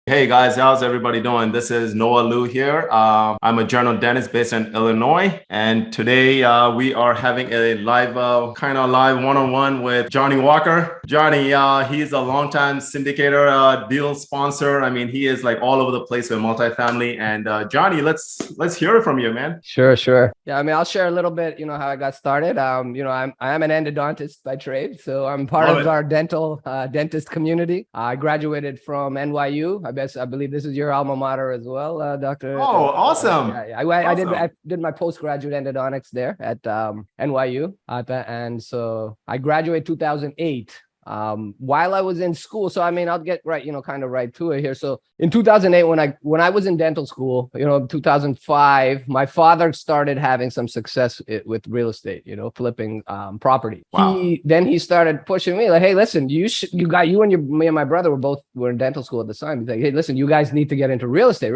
Hey guys, how's everybody doing? This is Noel Liu here. I'm a general dentist based in Illinois, and today we are having a live, kind of live one-on-one with Jonny Walker. Jonny, he's a longtime syndicator, deal sponsor. I mean, he is like all over the place with multifamily. And Jonny, let's hear it from you, man. Sure. Yeah, I mean, I'll share a little bit, how I got started. I am an endodontist by trade, so I'm part Love of it. our dentist community. I graduated from NYU. I believe this is your alma mater as well, Doctor. Oh, awesome. Yeah. I Awesome. did my postgraduate endodontics there at NYU, and so I graduated 2008. While I was in school. So I mean, I'll get right, kind of right to it here. So in 2008, when I was in dental school, 2005, my father started having some success with real estate, flipping property. Wow. He started pushing me like, hey, listen, me and my brother were in dental school at the time. He's like, hey, listen, you guys need to get into real estate,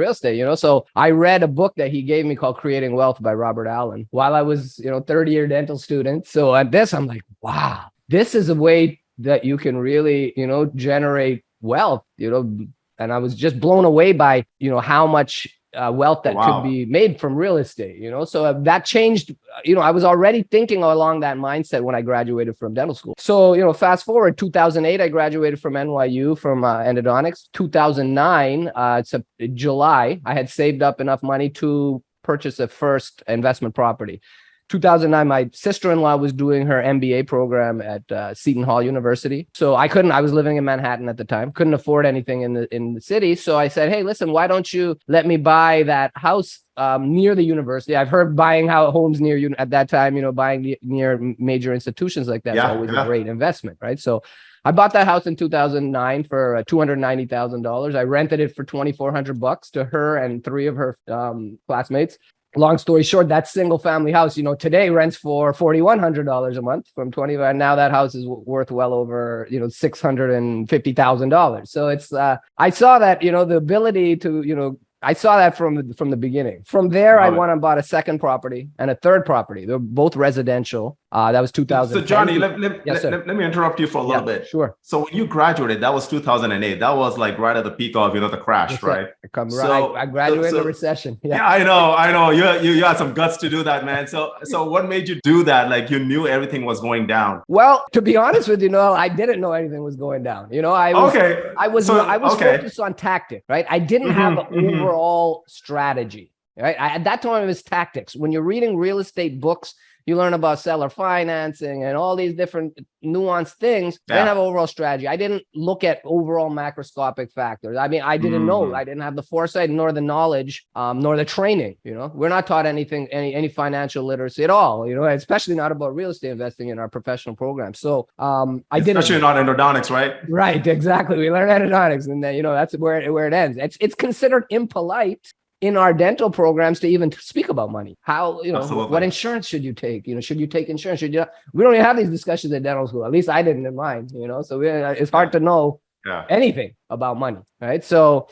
So I read a book that he gave me called Creating Wealth by Robert Allen while I was, third-year dental student. So at this, I'm like, wow, this is a way that you can really, generate wealth, and I was just blown away by, how much wealth that could be made from real estate, so that changed, I was already thinking along that mindset when I graduated from dental school. So, fast forward 2008, I graduated from NYU from endodontics. 2009, it's July, I had saved up enough money to purchase a first investment property. 2009, my sister-in-law was doing her MBA program at Seton Hall University. So I was living in Manhattan at the time, couldn't afford anything in the city. So I said, hey, listen, why don't you let me buy that house near the university? I've heard buying homes near you at that time, buying near major institutions like that is always a great investment, right? So I bought that house in 2009 for $290,000. I rented it for $2,400 to her and three of her classmates. Long story short, that single family house, today rents for $4,100 a month from 25. Now that house is worth well over, $650,000. So it's, I saw that, the ability to, I saw that from the beginning. From there, I went and bought a second property and a third property. They're both residential. That was 2000. So Jonny, let me interrupt you for a little bit. Sure. So when you graduated, that was 2008. That was like right at the peak of, the crash, right? I graduated in the recession. Yeah, I know. You had some guts to do that, man. So what made you do that? Like you knew everything was going down. Well, to be honest with you, Noel, I didn't know anything was going down. I was focused on tactic, right? I didn't have an overall strategy, right? At that time, it was tactics. When you're reading real estate books, you learn about seller financing and all these different nuanced things. I didn't have overall strategy. I didn't look at overall macroscopic factors. I mean, I didn't know. I didn't have the foresight nor the knowledge, nor the training. We're not taught any financial literacy at all. Especially not about real estate investing in our professional program. So especially not endodontics, right? Right, exactly. We learn endodontics, and then that's where it ends. It's considered impolite in our dental programs to even speak about money. How, what insurance should you take? Should you take insurance? We don't even have these discussions at dental school. At least I didn't in mine, so it's hard to know anything about money, right? So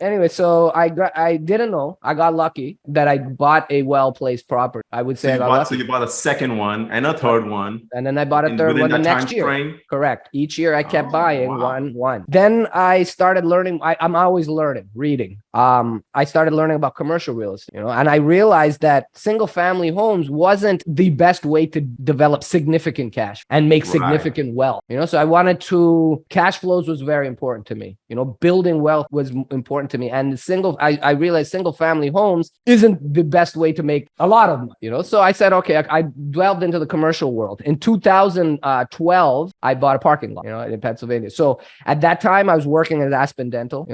anyway, so I didn't know. I got lucky that I bought a well-placed property. I would say so you bought a second one and a third one, and then I bought a third one the next year. Correct. Each year I kept buying one. Then I started learning. I'm always learning, reading. I started learning about commercial real estate, and I realized that single-family homes wasn't the best way to develop significant cash and make significant wealth. So I wanted to. Cash flows was very important to me. Building wealth was important to me, and I realized single-family homes isn't the best way to make a lot of money. So I said, okay, I delved into the commercial world. In 2012, I bought a parking lot, in Pennsylvania. So at that time, I was working at Aspen Dental.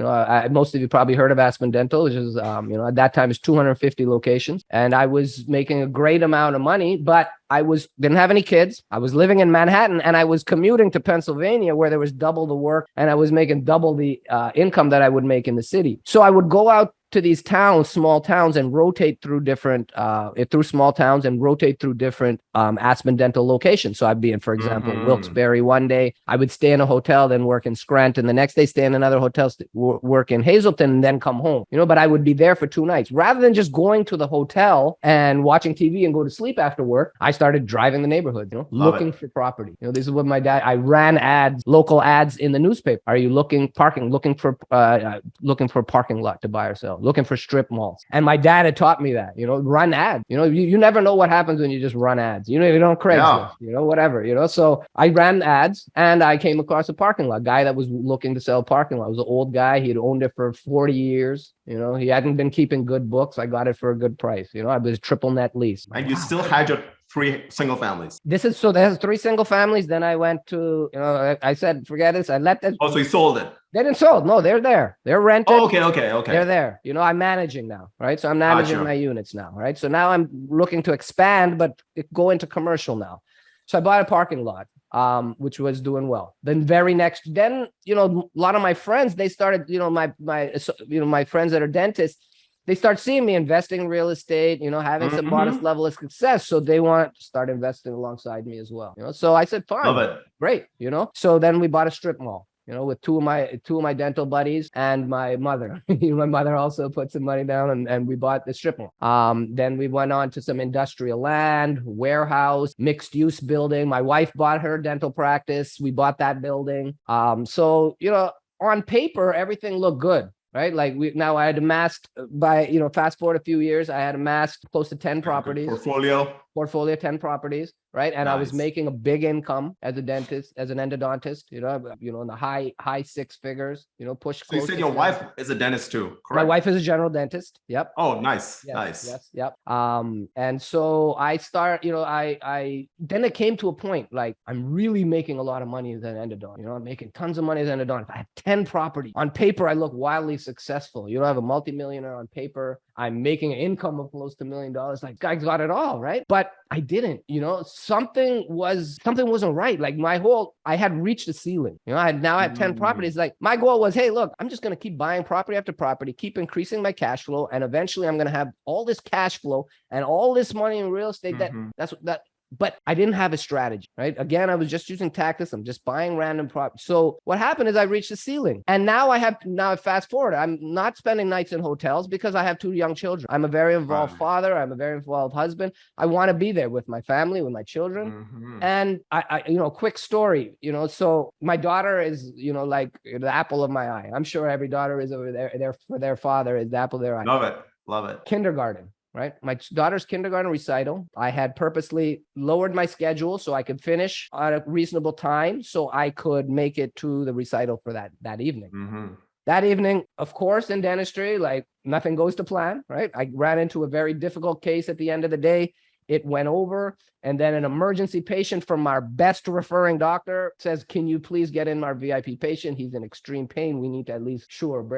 Most of you probably heard of Aspen Dental, which is, at that time is 250 locations, and I was making a great amount of money, but I didn't have any kids. I was living in Manhattan, and I was commuting to Pennsylvania where there was double the work, and I was making double the income that I would make in the city. So I would go out to these towns, small towns, and rotate through different through small towns and rotate through different Aspen Dental locations. So I'd be in, for example, Wilkes-Barre one day. I would stay in a hotel, then work in Scranton. The next day, stay in another hotel, work in Hazleton, and then come home. But I would be there for 2 nights. Rather than just going to the hotel and watching TV and go to sleep after work, I started driving the neighborhood, looking for property. This is what my dad, I ran ads, local ads in the newspaper. Are you looking for parking lot to buy or sell, looking for strip malls? And my dad had taught me that, run ads. You never know what happens when you just run ads. You don't Craigslist, whatever, So I ran ads and I came across a parking lot guy that was looking to sell a parking lot. It was an old guy. He had owned it for 40 years. He hadn't been keeping good books. I got it for a good price. I was triple net lease. And you still had your 3 single families. There's 3 single families. Then I went to, I said, forget this. I let that. Oh, so you sold it? They didn't sold. No, they're there. They're rented. Oh, okay. They're there. I'm managing now, right? So I'm managing my units now, right? So now I'm looking to expand, but go into commercial now. So I bought a parking lot, which was doing well. Then a lot of my friends, they started, my friends that are dentists, they start seeing me investing in real estate, having some modest level of success. So they want to start investing alongside me as well. So I said, fine, love it. Great. So then we bought a strip mall, with two of my dental buddies and my mother. My mother also put some money down and we bought the strip mall. Then we went on to some industrial land, warehouse, mixed use building. My wife bought her dental practice. We bought that building. So, on paper, everything looked good. Right. Like I had amassed fast forward a few years, I had amassed close to 10 properties. Portfolio, 10 properties. Right. And nice. I was making a big income as a dentist, as an endodontist, in the high 6 figures, push. So you said your wife is a dentist too, correct? My wife is a general dentist. Yep. Oh, nice. Yes, nice. Yes. Yep. And so I start, then it came to a point, like I'm really making a lot of money as an endodont, I'm making tons of money as an endodont. If I have 10 properties on paper, I look wildly successful. I have a multimillionaire on paper. I'm making an income of close to $1 million. Like, guys got it all, right? But I didn't, something wasn't right. Like I had reached the ceiling. I had 10 properties. Like my goal was, hey, look, I'm just going to keep buying property after property, keep increasing my cash flow. And eventually I'm going to have all this cash flow and all this money in real estate. But I didn't have a strategy, right? Again, I was just using tactics. I'm just buying random properties. So what happened is I reached the ceiling. And now I fast forward. I'm not spending nights in hotels because I have 2 young children. I'm a very involved father. I'm a very involved husband. I want to be there with my family, with my children. And I quick story, so my daughter is, like the apple of my eye. I'm sure every daughter is over there for their father is the apple of their eye. Love it. Kindergarten. Right. My daughter's kindergarten recital. I had purposely lowered my schedule so I could finish at a reasonable time so I could make it to the recital for that evening. That evening, of course, in dentistry, like nothing goes to plan. Right. I ran into a very difficult case at the end of the day. It went over. And then an emergency patient from our best referring doctor says, can you please get in our VIP patient? He's in extreme pain. We need to at least,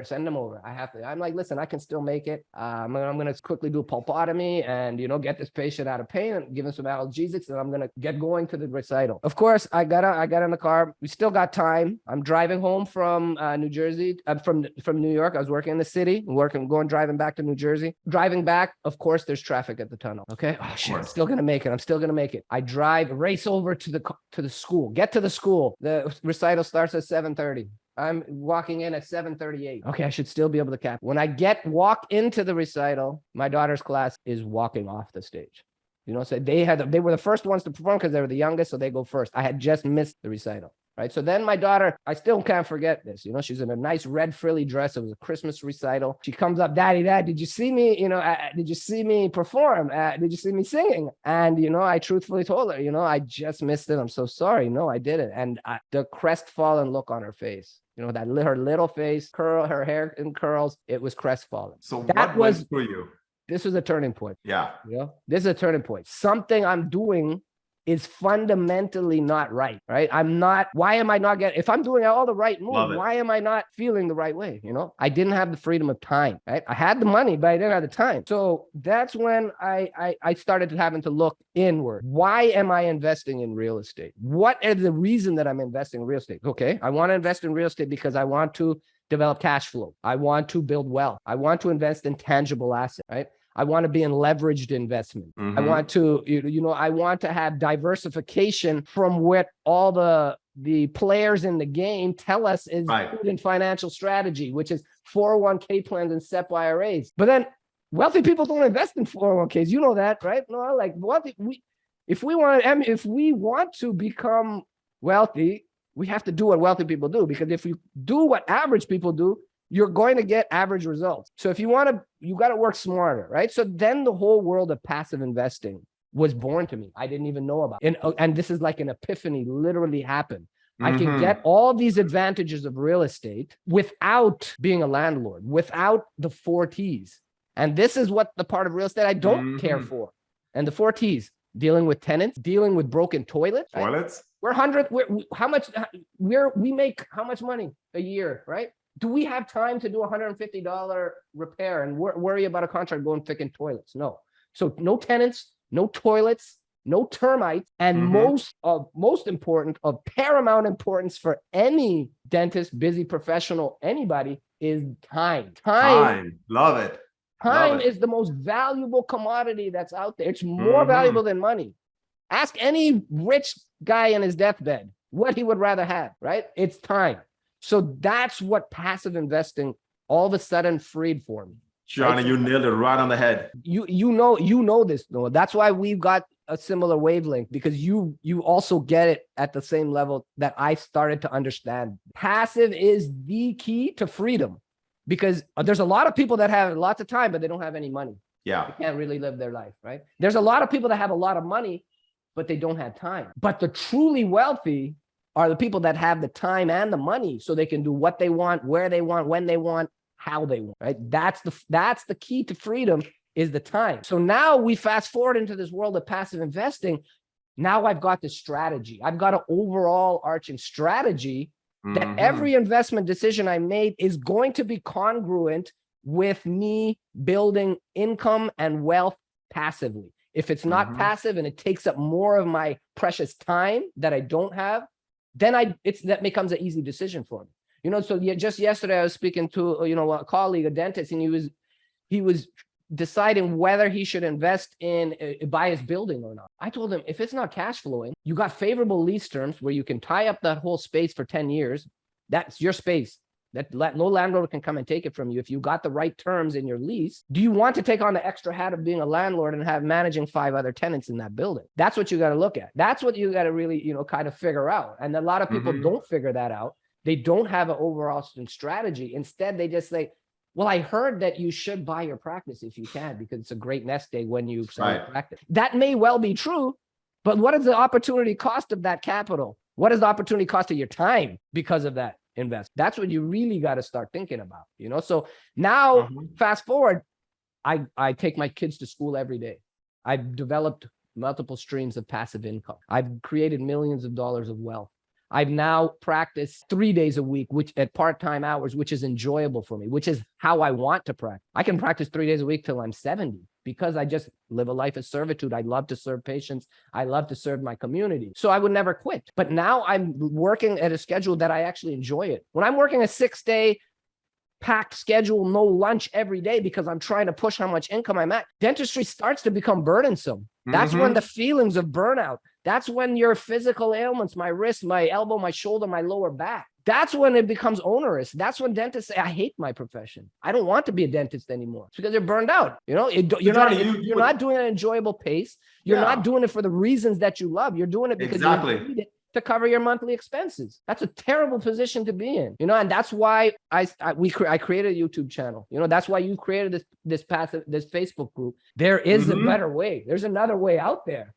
send him over. I'm like, listen, I can still make it. I'm going to quickly do a pulpotomy and, get this patient out of pain and give him some analgesics. And I'm going to get going to the recital. Of course, I got in the car. We still got time. I'm driving home from New Jersey, from New York. I was working in the city, driving back to New Jersey. Driving back, of course, there's traffic at the tunnel. Okay. Oh, shit. I'm still going to make it. Make it. I race over to the school, get to the school. The recital starts at 7:30. I'm walking in at 7:38. Okay, I should still be able to cap. When I walk into the recital, my daughter's class is walking off the stage. So they were the first ones to perform because they were the youngest, so they go first. I had just missed the recital. Right. So then my daughter, I still can't forget this. She's in a nice red frilly dress. It was a Christmas recital. She comes up, Dad, did you see me? Did you see me perform? Did you see me singing? And, I truthfully told her, I just missed it. I'm so sorry. No, I didn't. And the crestfallen look on her face, that her little face, her hair in curls, it was crestfallen. So that was for you. This was a turning point. Yeah. This is a turning point. Something I'm doing is fundamentally not right. Why am I not getting, if I'm doing all the right moves, why am I not feeling the right way? I didn't have the freedom of time, right? I had the money, but I didn't have the time. So that's when I started having to look inward. Why am I investing in real estate? What is the reason that I'm investing in real estate? Okay. I want to invest in real estate because I want to develop cash flow. I want to build wealth. I want to invest in tangible assets, right? I want to be in leveraged investment. I want to, I want to have diversification from what all the players in the game tell us is prudent financial strategy, which is 401k plans and SEP IRAs. But then wealthy people don't invest in 401ks. You know that, right? No, like wealthy, if we want to become wealthy, we have to do what wealthy people do, because if you do what average people do, you're going to get average results. So if you want to, you got to work smarter, right? So then the whole world of passive investing was born to me. I didn't even know about it. And this is like an epiphany literally happened. I can get all these advantages of real estate without being a landlord, without the 4 T's. And this is what the part of real estate I don't care for. And the 4 T's: dealing with tenants, dealing with broken toilets. Toilets? We make how much money a year, right? Do we have time to do a $150 repair and worry about a contract going fixing toilets? No. So no tenants, no toilets, no termites, and most important, of paramount importance for any dentist, busy professional, anybody, is time. Time. Love it. Time is the most valuable commodity that's out there. It's more valuable than money. Ask any rich guy in his deathbed what he would rather have, right? It's time. So that's what passive investing all of a sudden freed for me. Jonny, you nailed it right on the head. You know this, Noah. That's why we've got a similar wavelength, because you also get it at the same level that I started to understand. Passive is the key to freedom, because there's a lot of people that have lots of time, but they don't have any money. Yeah. They can't really live their life, right? There's a lot of people that have a lot of money, but they don't have time. But the truly wealthy are the people that have the time and the money, so they can do what they want, where they want, when they want, how they want, right? That's the key to freedom, is the time. So now we fast forward into this world of passive investing. Now I've got this strategy. I've got an overall arching strategy that every investment decision I made is going to be congruent with me building income and wealth passively. If it's not passive and it takes up more of my precious time that I don't have, then that becomes an easy decision for me. So just yesterday I was speaking to, a colleague, a dentist, and he was deciding whether he should invest in buy his building or not. I told him, if it's not cash flowing, you got favorable lease terms where you can tie up that whole space for 10 years. That's your space. No landlord can come and take it from you if you got the right terms in your lease. Do you want to take on the extra hat of being a landlord and have managing 5 other tenants in that building? That's what you got to look at. That's what you got to really, kind of figure out. And a lot of people don't figure that out. They don't have an overall strategy. Instead, they just say, well, I heard that you should buy your practice if you can, because it's a great nest egg when you sell your practice. That may well be true, but what is the opportunity cost of that capital? What is the opportunity cost of your time because of that invest? That's what you really got to start thinking about, So now fast forward, I take my kids to school every day. I've developed multiple streams of passive income. I've created millions of dollars of wealth. I've now practiced 3 days a week, which at part-time hours, which is enjoyable for me, which is how I want to practice. I can practice 3 days a week till I'm 70, because I just live a life of servitude. I love to serve patients. I love to serve my community. So I would never quit. But now I'm working at a schedule that I actually enjoy it. When I'm working a 6-day packed schedule, no lunch every day, because I'm trying to push how much income I'm at, dentistry starts to become burdensome. That's when the feelings of burnout, that's when your physical ailments, my wrist, my elbow, my shoulder, my lower back, that's when it becomes onerous. That's when dentists say, I hate my profession. I don't want to be a dentist anymore. It's because you're burned out. You're not doing an enjoyable pace. You're not doing it for the reasons that you love. You're doing it because you need it to cover your monthly expenses. That's a terrible position to be in, and that's why I created a YouTube channel. That's why you created this Facebook group. There is a better way. There's another way out there.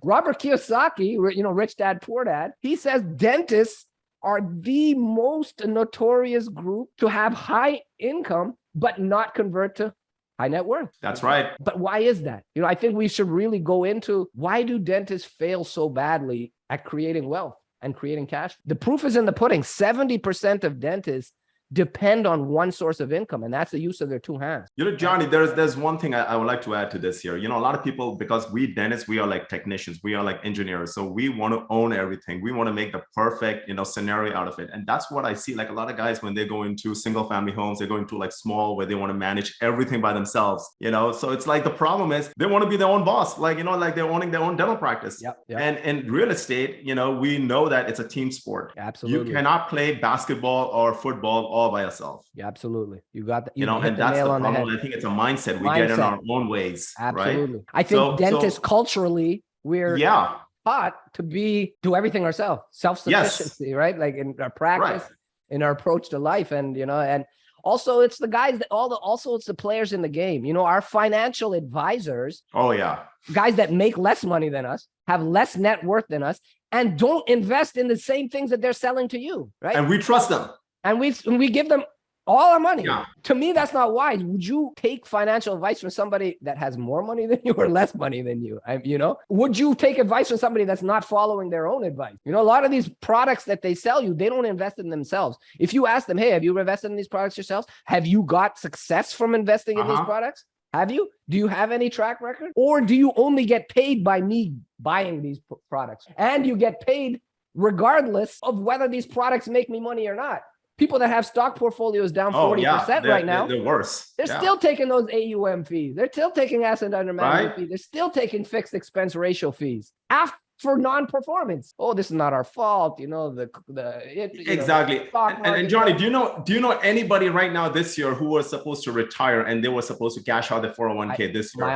Robert Kiyosaki, Rich Dad, Poor Dad, he says dentists are the most notorious group to have high income, but not convert to high net worth. That's right. But why is that? I think we should really go into, why do dentists fail so badly at creating wealth and creating cash? The proof is in the pudding. 70% of dentists depend on one source of income, and that's the use of their two hands. Johnny, there's one thing I would like to add to this here. A lot of people, because we dentists, we are like technicians, we are like engineers, so we want to own everything. We want to make the perfect scenario out of it, and that's what I see. Like a lot of guys, when they go into single family homes, they go into like small, where they want to manage everything by themselves. So it's like the problem is they want to be their own boss, like they're owning their own dental practice. Yep. And in real estate, we know that it's a team sport. Absolutely. You cannot play basketball or football all by yourself. Yeah, absolutely. You got that. And that's the problem. I think it's a mindset. We get in our own ways. Absolutely. Right? I think dentists culturally, we're taught to do everything ourselves, self-sufficiency, right? Like in our practice, in our approach to life, and also it's the guys that also it's the players in the game. Our financial advisors. Oh yeah. Guys that make less money than us, have less net worth than us, and don't invest in the same things that they're selling to you, right? And we trust them. And we give them all our money. Yeah. To me, that's not wise. Would you take financial advice from somebody that has more money than you or less money than you? Would you take advice from somebody that's not following their own advice? A lot of these products that they sell you, they don't invest in themselves. If you ask them, hey, have you invested in these products yourselves? Have you got success from investing in these products? Have you? Do you have any track record? Or do you only get paid by me buying these products? And you get paid regardless of whether these products make me money or not. People that have stock portfolios down 40% right now, they're worse. They're still taking those AUM fees. They're still taking asset under management fees. They're still taking fixed expense ratio fees for non-performance. Oh, this is not our fault. Exactly. And Johnny, do you know anybody right now this year who was supposed to retire and they were supposed to cash out their 401k this year? My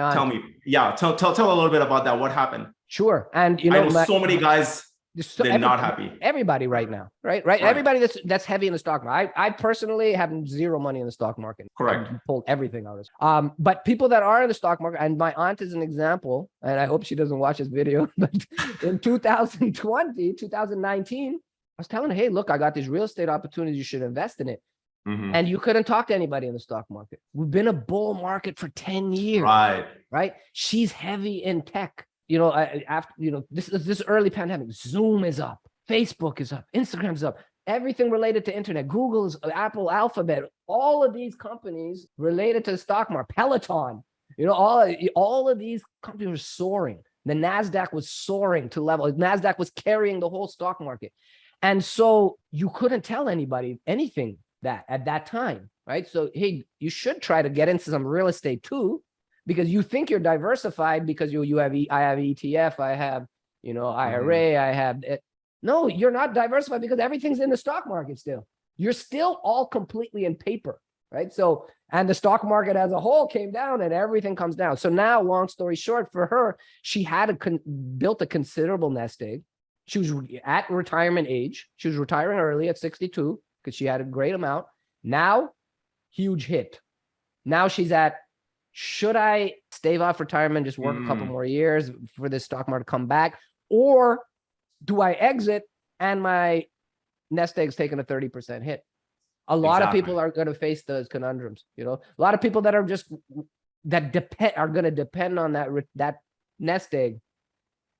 aunt. Tell me. Yeah. Tell a little bit about that. What happened? Sure. And I know so many guys. They're not happy. Everybody right now, right? Everybody that's heavy in the stock market. I personally have zero money in the stock market. Correct. I pulled everything out of it. But people that are in the stock market, and my aunt is an example, and I hope she doesn't watch this video, but in 2019, I was telling her, hey, look, I got these real estate opportunities. You should invest in it. Mm-hmm. And you couldn't talk to anybody in the stock market. We've been a bull market for 10 years. Right. She's heavy in tech. This early pandemic, Zoom is up, Facebook is up, Instagram is up, everything related to internet, Google's, Apple, Alphabet, all of these companies related to the stock market, Peloton, all of these companies were soaring. The NASDAQ was soaring to level. NASDAQ was carrying the whole stock market. And so you couldn't tell anybody anything at that time, right? So, hey, you should try to get into some real estate too, because you think you're diversified because I have ETF, I have, IRA, I have it. No, you're not diversified because everything's in the stock market still. You're still all completely in paper, right? So, and the stock market as a whole came down and everything comes down. So now, long story short, for her, she had built a considerable nest egg. She was at retirement age. She was retiring early at 62 because she had a great amount. Now, huge hit. Now she's at, should I stave off retirement, just work a couple more years for this stock market to come back? Or do I exit and my nest egg's taking a 30% hit? A lot of people are going to face those conundrums. A lot of people that are going to depend on that nest egg.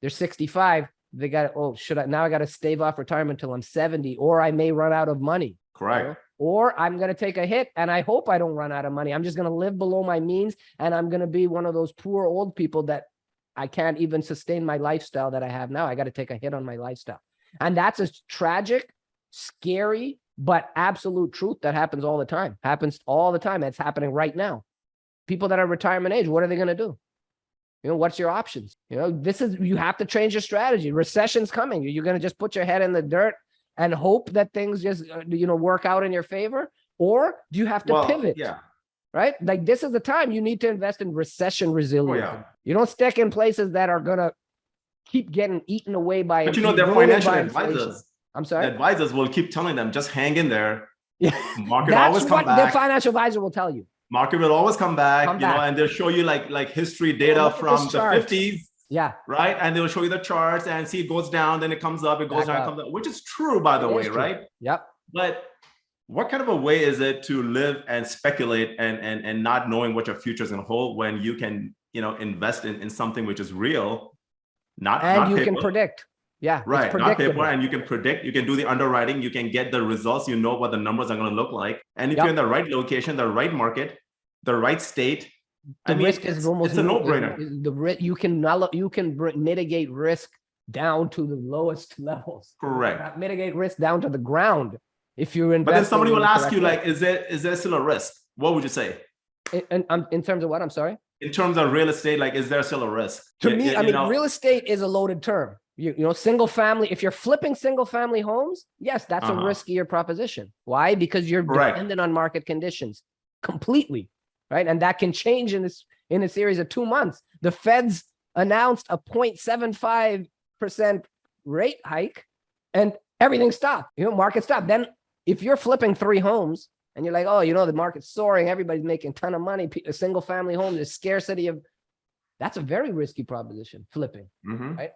They're 65. They got, I got to stave off retirement until I'm 70, or I may run out of money. Correct. Or I'm going to take a hit and I hope I don't run out of money. I'm just going to live below my means and I'm going to be one of those poor old people that I can't even sustain my lifestyle that I have now. I got to take a hit on my lifestyle. And that's a tragic, scary, but absolute truth that happens all the time. It's happening right now. People that are retirement age, what are they going to do? What's your options? You have to change your strategy. Recession's coming. You're going to just put your head in the dirt and hope that things just, work out in your favor? Or do you have to pivot? Yeah. Right? Like this is the time you need to invest in recession resilience. Oh, yeah. You don't stick in places that are going to keep getting eaten away by. But their financial advisors. I'm sorry? The advisors will keep telling them, just hang in there. Yeah. Market always come back. The financial advisor will tell you. Market will always come back, and they'll show you like history data from the 50s. Yeah. Right. And they'll show you the charts and see it goes down, then it comes up, it goes down, it comes up, which is true, by the way, right? Yep. But what kind of a way is it to live and speculate and not knowing what your future is going to hold when you can, invest in something which is real, not you paper. Can predict. Yeah, Right, it's not predictable. paper, and you can predict, you can do the underwriting, you can get the results, you know what the numbers are going to look like. And if you're in the right location, the right market, the right state, The I mean, risk is almost it's a no-brainer. you can mitigate risk down to the lowest levels. Correct. Mitigate risk down to the ground if you're investing. But then somebody will ask you, way. like, is there still a risk? What would you say? In terms of what? I'm sorry? In terms of real estate, like, is there still a risk? To me, I mean, real estate is a loaded term. You know, single family, if you're flipping single family homes, yes, that's a riskier proposition. Why? Because you're dependent on market conditions completely, right? And that can change in a series of 2 months. The Feds announced a 0.75% rate hike and everything stopped, you know, market stopped. Then if you're flipping 3 homes and you're like, oh, you know, the market's soaring, everybody's making a ton of money, a single family home, there's scarcity of, that's a very risky proposition, flipping, right?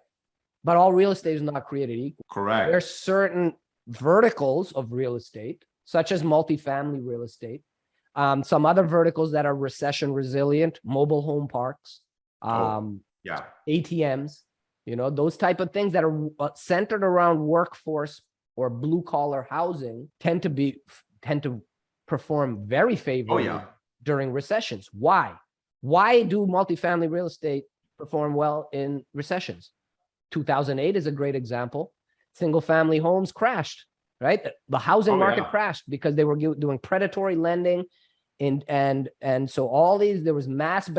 But all real estate is not created equal. Correct. There's certain verticals of real estate, such as multifamily real estate, some other verticals that are recession resilient, mobile home parks, ATMs, you know, those type of things that are centered around workforce or blue collar housing tend to perform very favorably during recessions. Why? Why do multifamily real estate perform well in recessions? 2008 is a great example. Single family homes crashed, right? The housing market crashed because they were doing predatory lending. And so all these, there was mass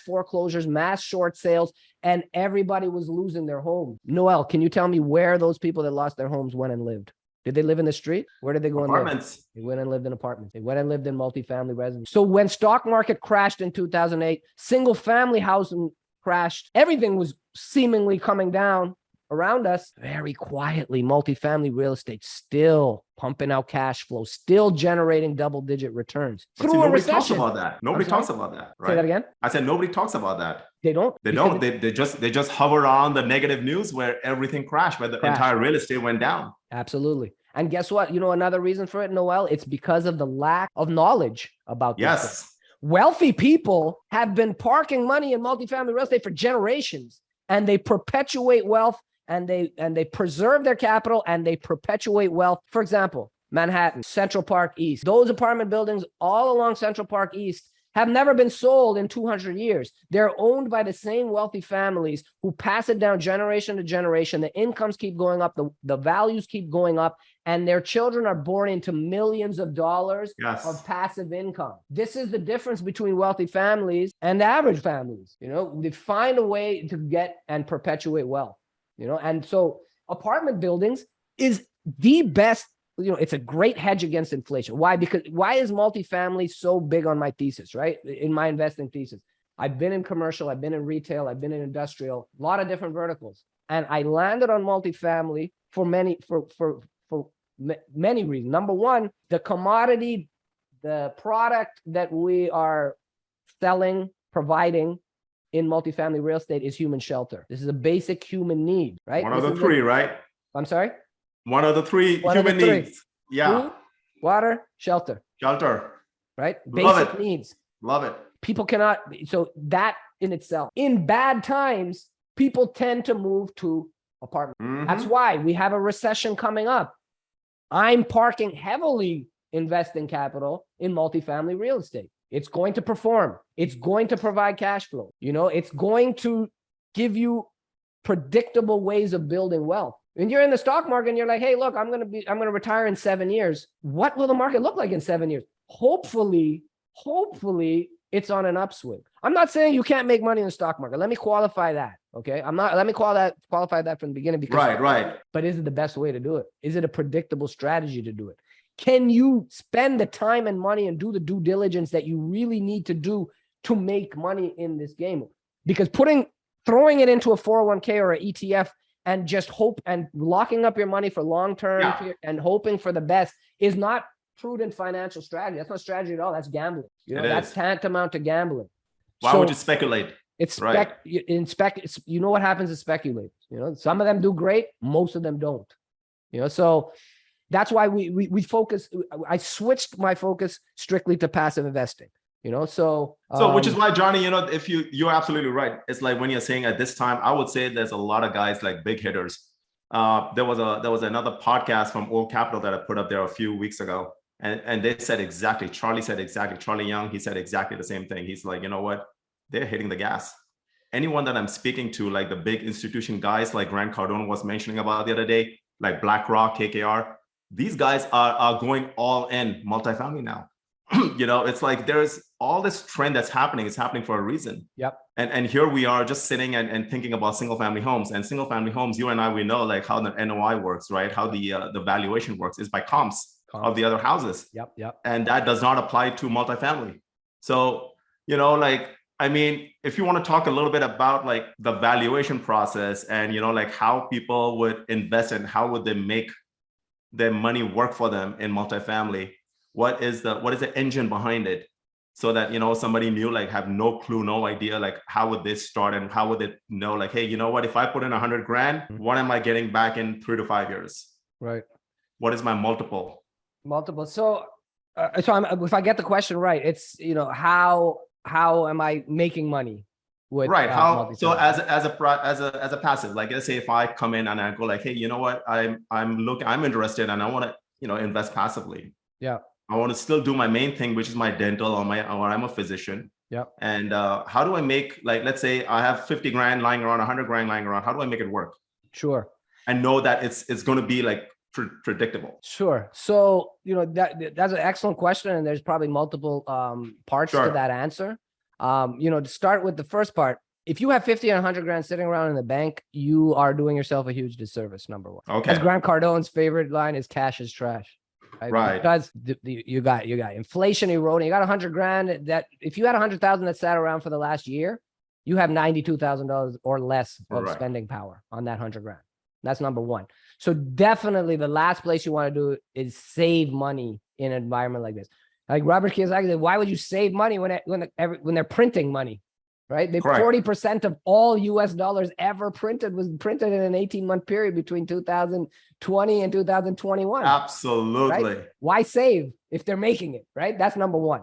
foreclosures, mass short sales, and everybody was losing their homes. Noel, can you tell me where those people that lost their homes went and lived? Did they live in the street? Where did they go and live? They went and lived in apartments. They went and lived in multifamily residences. So when stock market crashed in 2008, single family housing crashed. Everything was seemingly coming down around us. Very quietly, multifamily real estate still pumping out cash flow, still generating double-digit returns through a recession. Nobody talks about that. Nobody talks about that. Right? Say that again. I said nobody talks about that. They don't. They don't. They just hover on the negative news where everything crashed, where the entire real estate went down. Absolutely. And guess what? You know another reason for it, Noel? It's because of the lack of knowledge about this. Yes. Wealthy people have been parking money in multifamily real estate for generations, and they perpetuate wealth, and they preserve their capital, and they perpetuate wealth. For example, Manhattan, Central Park East, those apartment buildings all along Central Park East have never been sold in 200 years. They're owned by the same wealthy families who pass it down generation to generation. The incomes keep going up, the values keep going up, and their children are born into millions of dollars of passive income. This is the difference between wealthy families and the average families. You know, they find a way to get and perpetuate wealth, you know, and so apartment buildings is the best. You know, it's a great hedge against inflation. Why? Because why is multifamily so big on my thesis, right? In my investing thesis, I've been in commercial, I've been in retail, I've been in industrial, a lot of different verticals, and I landed on multifamily for many reasons. Number one, the commodity, the product that we are selling, providing in multifamily real estate is human shelter. This is a basic human need, right? One of the three, right? I'm sorry. One of the three human needs. Yeah. Food, water, shelter. Shelter. Right? Basic needs. Love it. People cannot. So that in itself, in bad times, people tend to move to apartments. That's why we have a recession coming up. I'm parking heavily investing capital in multifamily real estate. It's going to perform. It's going to provide cash flow. You know, it's going to give you predictable ways of building wealth. When you're in the stock market and you're like, hey, look, I'm going to retire in 7 years. What will the market look like in 7 years? Hopefully it's on an upswing. I'm not saying you can't make money in the stock market. Let me qualify that. Okay. Let me qualify that from the beginning because right. But is it the best way to do it? Is it a predictable strategy to do it? Can you spend the time and money and do the due diligence that you really need to do to make money in this game? Because throwing it into a 401k or an ETF and just hope and locking up your money for long-term and hoping for the best is not prudent financial strategy. That's not strategy at all. That's gambling. You know, that's tantamount to gambling. Why would you speculate? You know what happens is speculate. You know, some of them do great, most of them don't. You know, so that's why we focus. I switched my focus strictly to passive investing. You know, so which is why, Johnny, you know, if you're absolutely right. It's like when you're saying at this time, I would say there's a lot of guys like big hitters There was another podcast from Old Capital that I put up there a few weeks ago, and they said exactly. Charlie Young, he said exactly the same thing. He's like, you know what? They're hitting the gas. Anyone that I'm speaking to, like the big institution guys, like Grant Cardone was mentioning about the other day, like BlackRock, KKR, these guys are going all in multifamily now. It's like there's all this trend that's happening. It's happening for a reason. Yep. And here we are just sitting and thinking about single family homes. And single family homes, you and I, we know like how the NOI works, right? How the valuation works is by comps of the other houses. Yep. And that does not apply to multifamily. So, if you want to talk a little bit about like the valuation process and, like how people would invest and how would they make their money work for them in multifamily, what is the engine behind it? So that, somebody new, like have no clue, no idea, like how would this start and how would it know, like, hey, you know what, if I put in 100 grand, what am I getting back in 3 to 5 years? Right. What is my multiple? So if I get the question right, it's, how am I making money with right? How so as a passive, like let's say if I come in and I go like, hey, you know what, I'm interested and I want to invest passively. Yeah. I want to still do my main thing, which is my dental or I'm a physician. Yeah. And how do I make, like, let's say I have 50 grand lying around, 100 grand lying around. How do I make it work? Sure. And know that it's going to be like predictable. Sure. So, that's an excellent question. And there's probably multiple parts to that answer. To start with the first part, if you have 50 and 100 grand sitting around in the bank, you are doing yourself a huge disservice, number one. Okay. As Grant Cardone's favorite line is cash is trash. Right. Because you got inflation eroding. You got 100 grand that if you had 100,000 that sat around for the last year, you have $92,000 or less of spending power on that 100 grand. That's number one. So definitely the last place you want to do is save money in an environment like this. Like Robert Kiyosaki said, why would you save money when they're printing money? Right? 40% of all US dollars ever printed was printed in an 18-month period between 2020 and 2021. Absolutely. Right? Why save if they're making it, right? That's number one.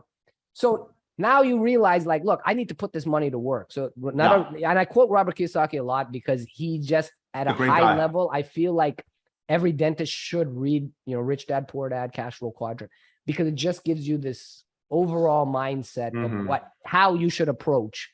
So now you realize, like, look, I need to put this money to work. So and I quote Robert Kiyosaki a lot because he just at a high level, I feel like every dentist should read, Rich Dad, Poor Dad, Cash Flow Quadrant, because it just gives you this overall mindset of how you should approach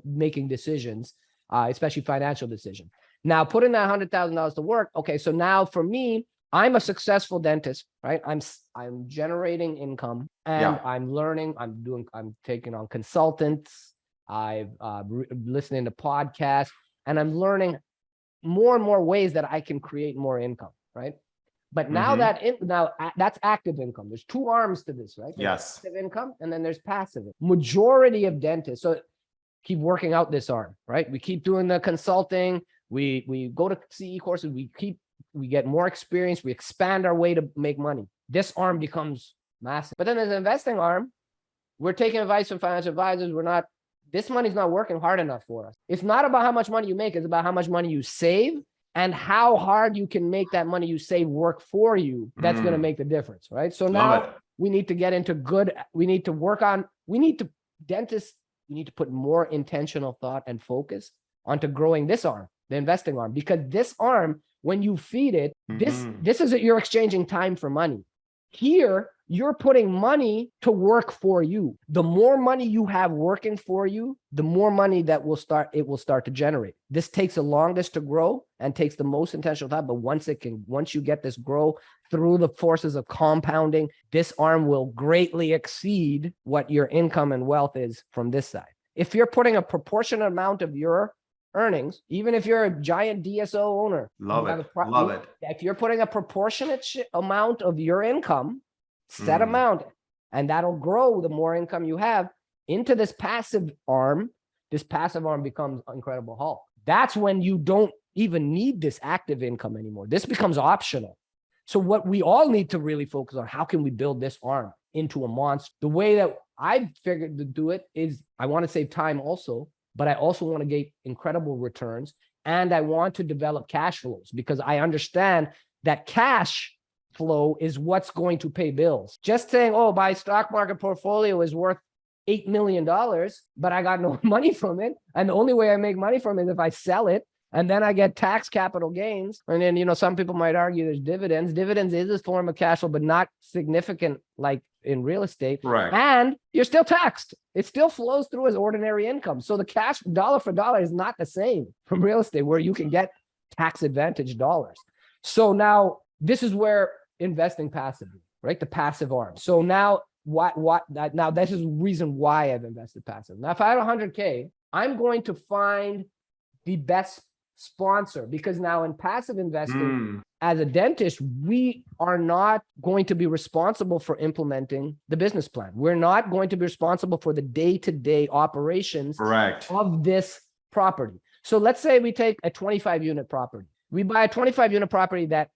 making decisions, especially financial decisions. Now, putting that $100,000 to work. Okay, so now for me, I'm a successful dentist, right? I'm generating income and I'm learning. I'm taking on consultants. I'm listening to podcasts, and I'm learning more and more ways that I can create more income, right? But now that's active income. There's two arms to this, right? There's active income, and then there's passive. Majority of dentists. So keep working out this arm, right? We keep doing the consulting. We go to CE courses. We get more experience. We expand our way to make money. This arm becomes massive. But then there's an investing arm. We're taking advice from financial advisors. This money's not working hard enough for us. It's not about how much money you make. It's about how much money you save and how hard you can make that money you save work for you. That's going to make the difference, right? So now we need to get into dentists, you need to put more intentional thought and focus onto growing this arm, the investing arm, because this arm, when you feed it, this is you're exchanging time for money. Here, you're putting money to work for you. The more money you have working for you, the more money that it will start to generate. This takes the longest to grow and takes the most intentional time. But once you get this grow through the forces of compounding, this arm will greatly exceed what your income and wealth is from this side. If you're putting a proportionate amount of your earnings, even if you're a giant DSO owner, love it. If you're putting a proportionate amount of your income, set amount, and that'll grow the more income you have into this passive arm becomes incredible Hulk. That's when you don't even need this active income anymore. This becomes optional. So what we all need to really focus on, how can we build this arm into a monster? The way that I figured to do it is I want to save time also, but I also want to get incredible returns, and I want to develop cash flows because I understand that cash flow is what's going to pay bills. Just saying, oh, my stock market portfolio is worth $8 million, but I got no money from it. And the only way I make money from it is if I sell it And then I get tax capital gains. And then, you know, some people might argue there's dividends. Dividends is a form of cash flow, but not significant like in real estate. Right. And you're still taxed. It still flows through as ordinary income. So the cash dollar for dollar is not the same from real estate where you can get tax advantage dollars. So now this is where investing passively, right? The passive arm. So now now this is the reason why I've invested passive. Now, if I had 100K, I'm going to find the best sponsor, because now in passive investing, as a dentist, we are not going to be responsible for implementing the business plan. We're not going to be responsible for the day-to-day operations of this property. So let's say we take a 25 unit property. We buy a 25 unit property that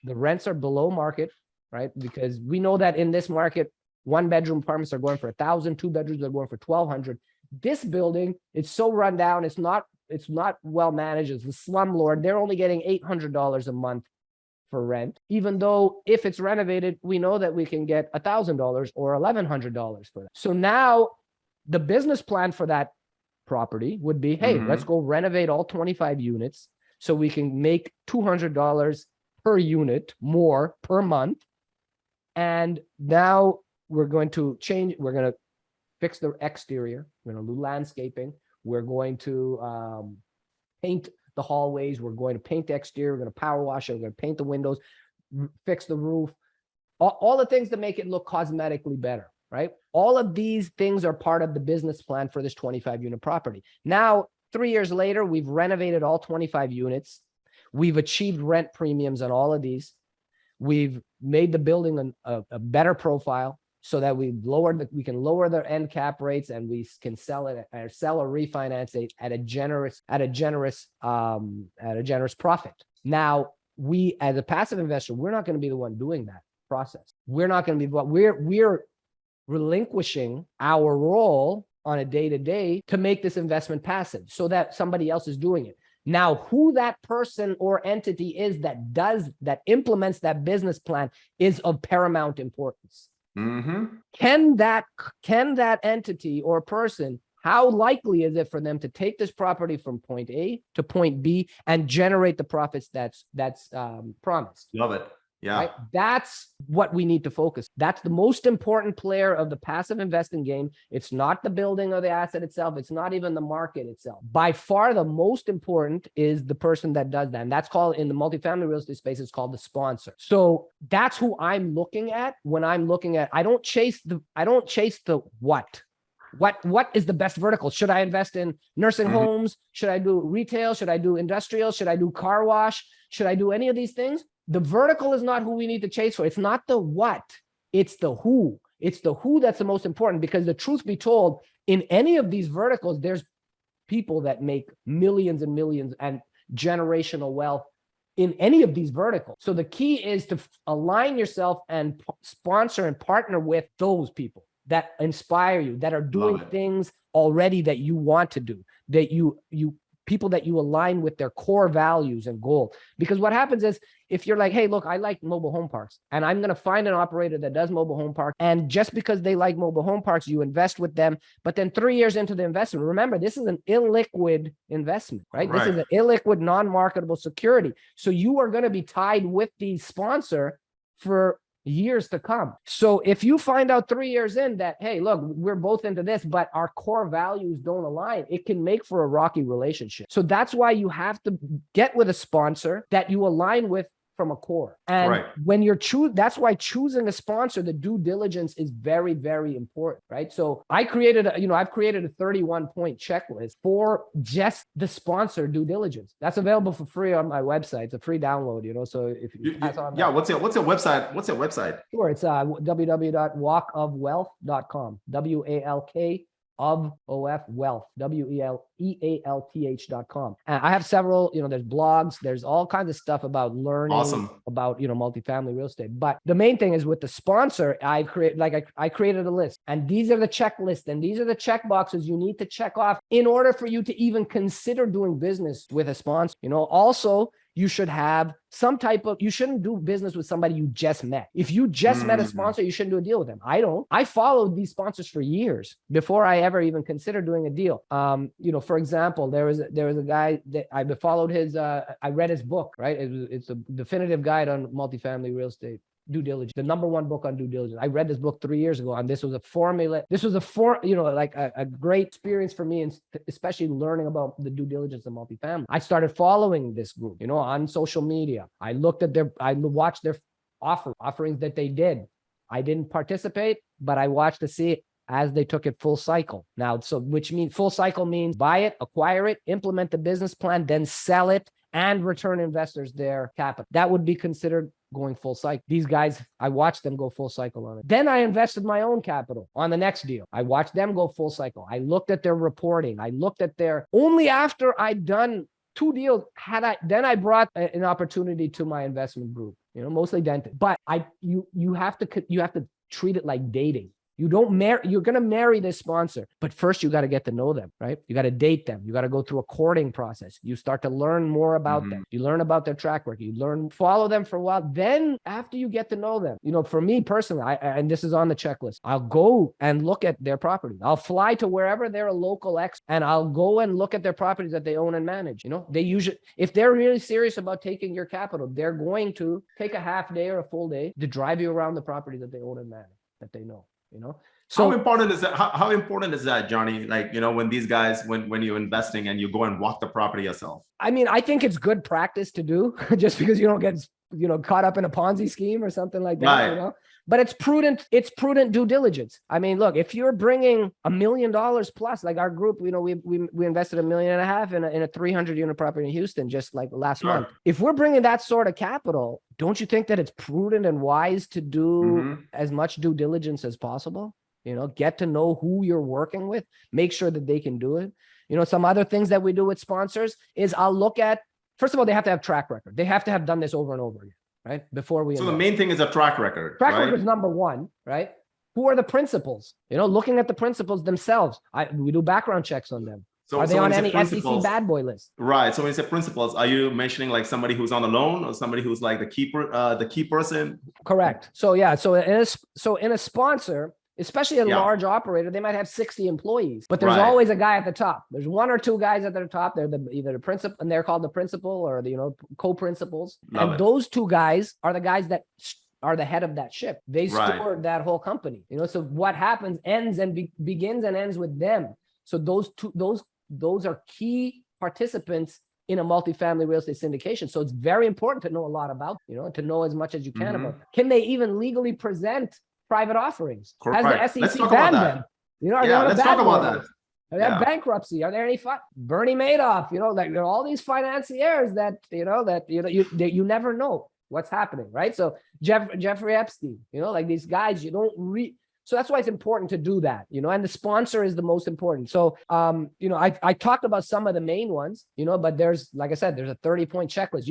the rents are below market, right? Because we know that in this market, 1-bedroom apartments are going for 1,000, 2 bedrooms are going for 1,200. This building, it's so run down. It's not well managed. It's the slumlord. They're only getting $800 a month for rent, even though if it's renovated, we know that we can get $1,000 or $1,100 for that. So now the business plan for that property would be, hey, let's go renovate all 25 units so we can make $200 per unit more per month. And now we're going to change, we're going to fix the exterior, we're going to do landscaping, we're going to paint the hallways, we're going to paint the exterior, we're going to power wash it, we're going to paint the windows, fix the roof, all the things that make it look cosmetically better, right? All of these things are part of the business plan for this 25 unit property. Now, 3 years later, we've renovated all 25 units. We've achieved rent premiums on all of these. We've made the building a better profile so that we can lower the end cap rates, and we can sell it or refinance it at a generous profit. Now, we as a passive investor, we're not going to be the one doing that process. We're not going to be we're relinquishing our role on a day-to-day to make this investment passive so that somebody else is doing it. Now, who that person or entity is that implements that business plan is of paramount importance. Can that entity or person, how likely is it for them to take this property from point A to point B and generate the profits that's promised? Love it. Yeah. Right? That's what we need to focus. That's the most important player of the passive investing game. It's not the building or the asset itself. It's not even the market itself. By far, the most important is the person that does that. And that's called, in the multifamily real estate space, it's called the sponsor. So that's who I'm looking at when I'm looking at, I don't chase the what. What is the best vertical? Should I invest in nursing homes? Should I do retail? Should I do industrial? Should I do car wash? Should I do any of these things? The vertical is not who we need to chase for. It's not the what, it's the who. It's the who that's the most important, because the truth be told, in any of these verticals, there's people that make millions and millions and generational wealth in any of these verticals. So the key is to align yourself and sponsor and partner with those people that inspire you, that are doing things already that you want to do, that you people that you align with their core values and goal. Because what happens is, if you're like, hey, look, I like mobile home parks, and I'm going to find an operator that does mobile home parks, and just because they like mobile home parks, you invest with them. But then 3 years into the investment, remember, this is an illiquid investment, right? This is an illiquid, non-marketable security. So you are going to be tied with the sponsor for years to come. So if you find out 3 years in that, hey, look, we're both into this, but our core values don't align, it can make for a rocky relationship. So that's why you have to get with a sponsor that you align with from a core. And when you're that's why choosing a sponsor, the due diligence is very, very important, right? So I've created a 31-point checklist for just the sponsor due diligence. That's available for free on my website. It's a free download, so if you pass on that. What's your website? What's your website? Sure. It's www.walkofwealth.com. WALK of OF Wealth, WEALTH.com. And I have several, there's blogs, there's all kinds of stuff about learning about, multifamily real estate. But the main thing is with the sponsor, I created a list, and these are the checklists, and these are the check boxes you need to check off in order for you to even consider doing business with a sponsor. Also, you should have some type of, you shouldn't do business with somebody you just met. If you just met a sponsor, you shouldn't do a deal with them. I don't. I followed these sponsors for years before I ever even considered doing a deal. For example, there was a guy that I followed his, I read his book, right? It's a definitive guide on multifamily real estate due diligence, the number one book on due diligence. I read this book 3 years ago, and this was a formula. This was a great experience for me, and especially learning about the due diligence of multifamily. I started following this group, on social media. I watched their offerings that they did. I didn't participate, but I watched to see it as they took it full cycle. Now, which means full cycle means buy it, acquire it, implement the business plan, then sell it, and return investors their capital. That would be considered going full cycle. These guys, I watched them go full cycle on it. Then I invested my own capital on the next deal. I watched them go full cycle. I looked at their reporting. I looked at only after I'd done 2 deals, then I brought an opportunity to my investment group, mostly dentist. But you have to treat it like dating. You don't marry, you're going to marry this sponsor, but first you got to get to know them, right? You got to date them. You got to go through a courting process. You start to learn more about them. You learn about their track record. You follow them for a while. Then after you get to know them, for me personally, and this is on the checklist, I'll go and look at their property. I'll fly to wherever they're a local expert, and I'll go and look at their properties that they own and manage. They usually, if they're really serious about taking your capital, they're going to take a half day or a full day to drive you around the property that they own and manage, that they know. So how important is that? How important is that, Jonny? Like, when these guys, when you're investing and you go and walk the property yourself? I mean, I think it's good practice to do just because you don't get, caught up in a Ponzi scheme or something like that, right. But it's prudent due diligence. I mean, look, if you're bringing $1 million plus, like our group, we invested $1.5 million in a 300 unit property in Houston, just like last month. If we're bringing that sort of capital, don't you think that it's prudent and wise to do as much due diligence as possible? Get to know who you're working with, make sure that they can do it. Some other things that we do with sponsors is I'll look at, first of all, they have to have track record. They have to have done this over and over again, right? Before we. So the main thing is a track record. Track record is number one, right? Who are the principals? Looking at the principals themselves. We do background checks on them. Are they on any SEC bad boy list? Right. So when you say principals, are you mentioning like somebody who's on the loan or somebody who's like the key person? Correct. So yeah. So in a sponsor, especially a large operator, they might have 60 employees, but there's always a guy at the top. There's 1 or 2 guys at the top. They're either the principal, and they're called the principal, or the co-principals. Those 2 guys are the guys that are the head of that ship. They steward that whole company. So what happens begins and ends with them. So those are key participants in a multifamily real estate syndication. So it's very important to know a lot about, to know as much as you can about. Can they even legally present private offerings? Has the SEC banned them? Let's talk about that. Are they have bankruptcy? Are there any Bernie Madoff? Like there are all these financiers that you never know what's happening, right? So Jeffrey Epstein, like these guys, you don't read. So that's why it's important to do that, and the sponsor is the most important. So, I talked about some of the main ones, but there's, like I said, there's a 30-point checklist.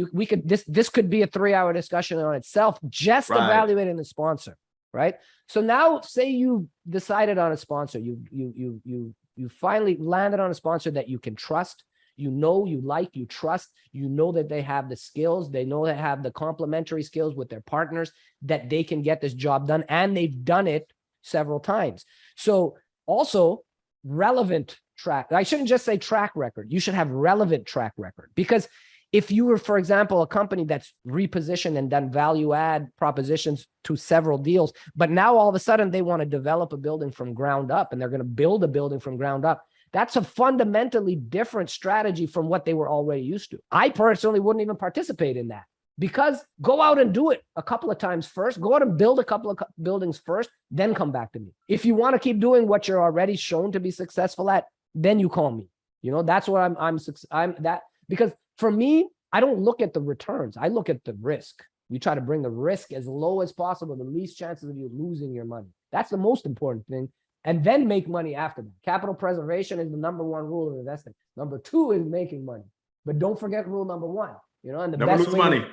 This could be a 3-hour discussion on itself, just evaluating the sponsor. Right. So now say you decided on a sponsor, you finally landed on a sponsor that you can trust, you like, you trust, that they have the skills, they have the complementary skills with their partners, that they can get this job done, and they've done it several times. So also relevant track. I shouldn't just say track record. You should have relevant track record, because if you were, for example, a company that's repositioned and done value add propositions to several deals, but now all of a sudden they want to develop a building from ground up and they're going to build a building from ground up, that's a fundamentally different strategy from what they were already used to. I personally wouldn't even participate in that, because go out and do it a couple of times first. Go out and build a couple of buildings first, then come back to me. If you want to keep doing what you're already shown to be successful at, then you call me. That's what I'm that, because for me, I don't look at the returns. I look at the risk. We try to bring the risk as low as possible, the least chances of you losing your money. That's the most important thing. And then make money after that. Capital preservation is the number 1 rule of investing. Number 2 is making money. But don't forget rule number 1. And the never best lose way money.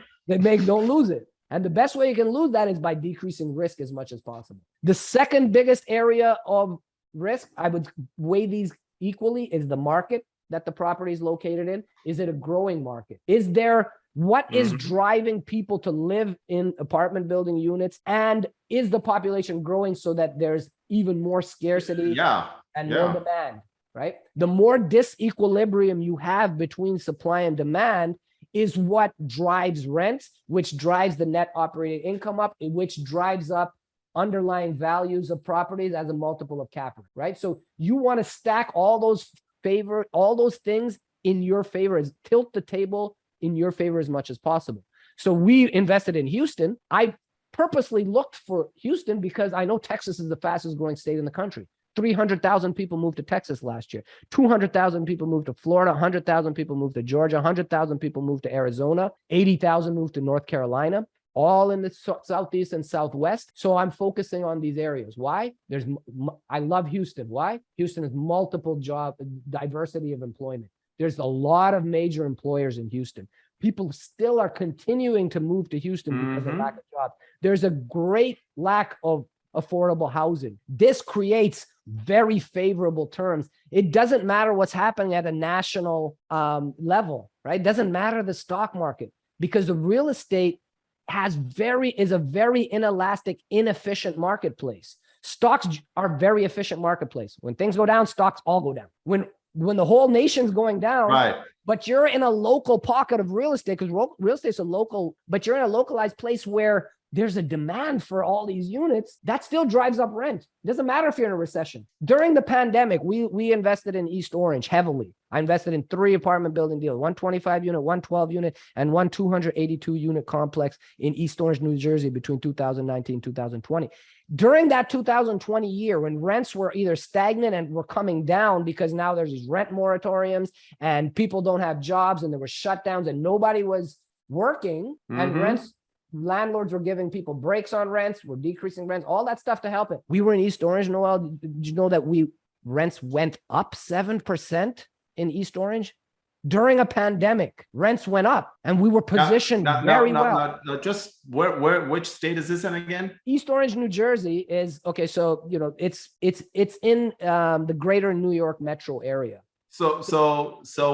Don't lose it. And the best way you can lose that is by decreasing risk as much as possible. The second biggest area of risk, I would weigh these equally, is the market that the property is located in. Is it a growing market? Is there What is driving people to live in apartment building units? And is the population growing so that there's even more scarcity and more demand, right? The more disequilibrium you have between supply and demand is what drives rents, which drives the net operating income up, which drives up underlying values of properties as a multiple of cap rate, right? So you want to stack all those things in your favor, is tilt the table in your favor as much as possible. So we invested in Houston. I purposely looked for Houston because I know Texas is the fastest growing state in the country. 300,000 people moved to Texas last year. 200,000 people moved to Florida. 100,000 people moved to Georgia. 100,000 people moved to Arizona. 80,000 moved to North Carolina, all in the Southeast and Southwest. So I'm focusing on these areas. Why? I love Houston. Why? Houston has multiple diversity of employment. There's a lot of major employers in Houston. People still are continuing to move to Houston because of lack of jobs. There's a great lack of affordable housing. This creates very favorable terms. It doesn't matter what's happening at a national level, right? It doesn't matter the stock market, because the real estate is a very inelastic, inefficient marketplace. Stocks are very efficient marketplace. When things go down, stocks all go down. When the whole nation's going down, right, but you're in a local pocket of real estate, because real estate's a local, but you're in a localized place where there's a demand for all these units, that still drives up rent. It doesn't matter if you're in a recession. During the pandemic, we invested in East Orange heavily. I invested in 3 apartment building deals, 125 unit, 112 unit, and 282 unit complex in East Orange, New Jersey between 2019 and 2020. During that 2020 year, when rents were either stagnant and were coming down because now there's these rent moratoriums and people don't have jobs and there were shutdowns and nobody was working, and landlords were giving people breaks on rents, were decreasing rents, all that stuff to help it. We were in East Orange, Noel. Did you know that rents went up 7% in East Orange? During a pandemic, rents went up, and we were positioned very well. Just which state is this in again? East Orange, New Jersey is okay. So it's in the greater New York metro area. So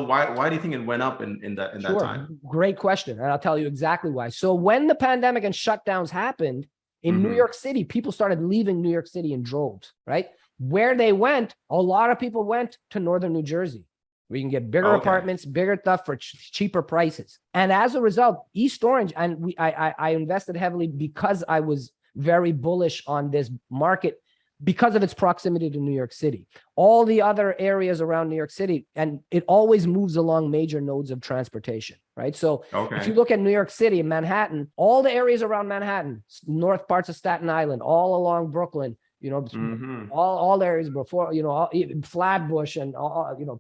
why do you think it went up in that time? Great question, and I'll tell you exactly why. So when the pandemic and shutdowns happened in New York City, people started leaving New York City in droves. Right, where they went, a lot of people went to northern New Jersey. We can get bigger apartments, bigger stuff for cheaper prices. And as a result, East Orange, and I invested heavily because I was very bullish on this market because of its proximity to New York City. All the other areas around New York City, and it always moves along major nodes of transportation, right? So if you look at New York City and Manhattan, all the areas around Manhattan, north parts of Staten Island, all along Brooklyn, all the areas before, Flatbush and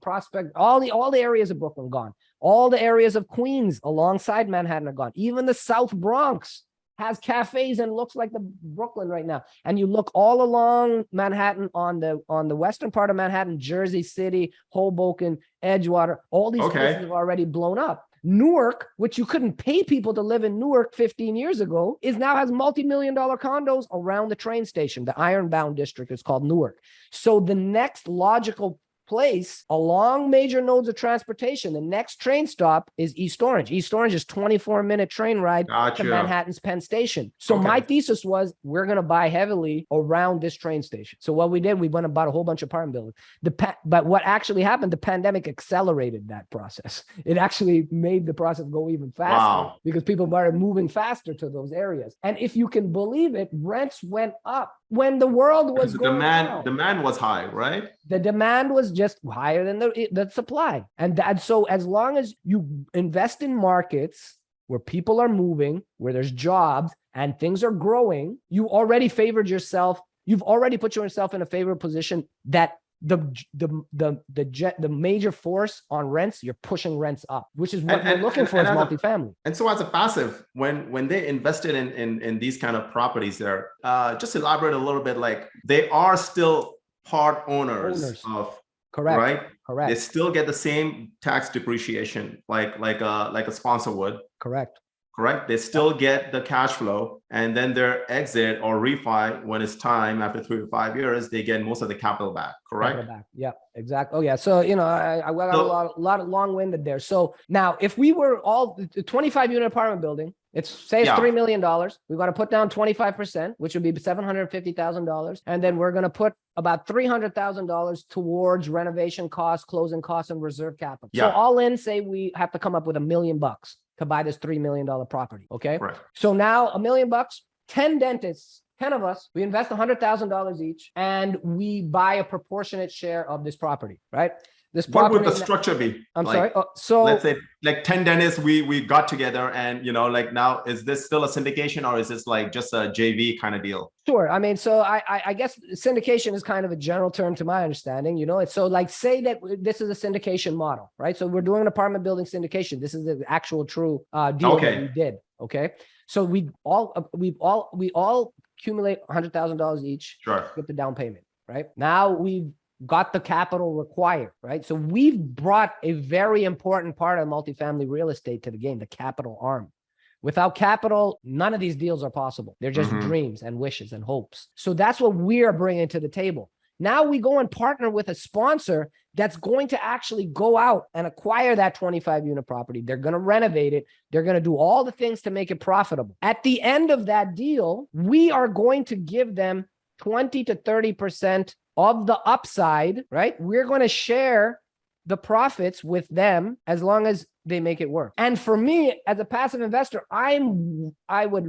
Prospect, all the areas of Brooklyn gone. All the areas of Queens alongside Manhattan are gone. Even the South Bronx has cafes and looks like the Brooklyn right now. And you look all along Manhattan on the western part of Manhattan, Jersey City, Hoboken, Edgewater, all these places have already blown up. Newark, which you couldn't pay people to live in Newark 15 years ago, now has multi-million-dollar condos around the train station. The Ironbound district is called Newark. So the next logical place along major nodes of transportation, the next train stop is East Orange. East Orange is 24-minute train ride to Manhattan's Penn Station. So my thesis was we're going to buy heavily around this train station. So what we did, we went and bought a whole bunch of apartment buildings. But what actually happened, the pandemic accelerated that process. It actually made the process go even faster because people started moving faster to those areas. And if you can believe it, rents went up when the world was going down. Demand was high, right? The demand was just higher than the supply. And so as long as you invest in markets where people are moving, where there's jobs and things are growing, you already favored yourself. You've already put yourself in a favorable position that the major force on rents, you're pushing rents up, which is what we're looking for as multifamily. And so as a passive, when they invested in these kind of properties there, just elaborate a little bit, like they are still part owners of, correct, right? Correct. They still get the same tax depreciation like a sponsor would. Correct. correct? They still get the cash flow, and then their exit or refi when it's time after 3 to 5 years, they get most of the capital back, correct? Capital back. Yeah, exactly. Oh yeah. So, I got So, a lot of long-winded there. So now if we were all the 25 unit apartment building, it's yeah, $3 million. We've got to put down 25%, which would be $750,000. And then we're going to put about $300,000 towards renovation costs, closing costs, and reserve capital. So yeah, all in, say we have to come up with $1 million to buy this $3 million property. Okay. correct. So now $1 million, 10 dentists, 10 of us, we invest $100,000 each, and we buy a proportionate share of this property, right? This What property. would the structure be? I'm Like, sorry. So let's say like 10 dentists, we got together, and like now, is this still a syndication, or is this like just a JV kind of deal? sure. I mean, so I guess syndication is kind of a general term to my understanding. It's so like say that this is a syndication model, right? So we're doing an apartment building syndication. This is the actual true deal that we did. Okay. So we all accumulate $100,000 each. Sure. Get the down payment, right? Now we've got the capital required, right? So we've brought a very important part of multifamily real estate to the game, the capital arm. Without capital, none of these deals are possible. They're just dreams and wishes and hopes. So that's what we're bringing to the table. Now we go and partner with a sponsor that's going to actually go out and acquire that 25 unit property. They're going to renovate it. They're going to do all the things to make it profitable. At the end of that deal, we are going to give them 20 to 30% of the upside, right? We're going to share the profits with them as long as they make it work. And for me, as a passive investor, I would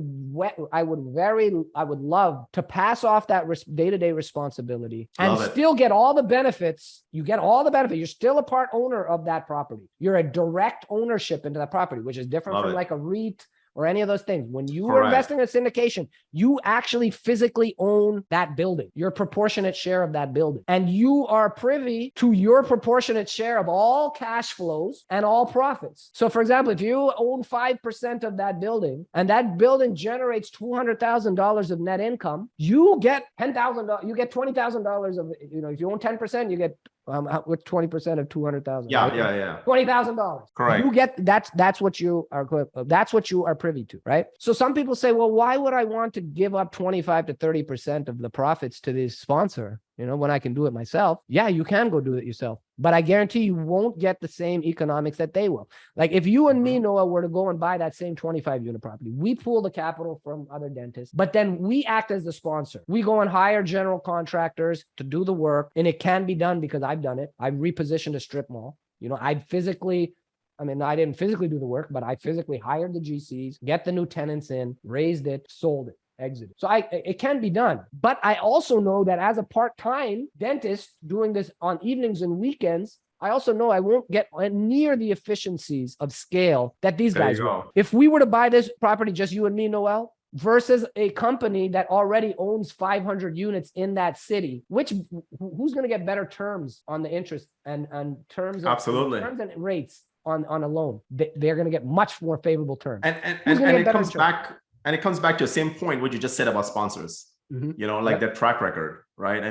love to pass off that day-to-day responsibility and still get all the benefits. You get all the benefits. You're still a part owner of that property. You're a direct ownership into that property, which is different from like a REIT or any of those things. When you are investing in a syndication, you actually physically own that building, your proportionate share of that building. And you are privy to your proportionate share of all cash flows and all profits. So for example, if you own 5% of that building and that building generates $200,000 of net income, you get $10,000, you get $20,000 of, if you own 10%, you get with 20% of 200,000. Yeah, right? yeah. $20,000. Correct. You get that's what you are privy to, right? So some people say, well, why would I want to give up 25 to 30% of the profits to this sponsor? When I can do it myself. Yeah, you can go do it yourself, but I guarantee you won't get the same economics that they will. Like if you and me, Noah, were to go and buy that same 25 unit property, we pull the capital from other dentists, but then we act as the sponsor. We go and hire general contractors to do the work, and it can be done because I've done it. I repositioned a strip mall. I didn't physically do the work, but I physically hired the GCs, get the new tenants in, raised it, sold it, exited. So it can be done. But I also know that as a part-time dentist doing this on evenings and weekends, I also know I won't get near the efficiencies of scale that these guys will. If we were to buy this property, just you and me, Noel, versus a company that already owns 500 units in that city, who's going to get better terms on the interest and terms of terms and rates on a loan? They're going to get much more favorable terms. And it comes back to the same point what you just said about sponsors. The track record, right?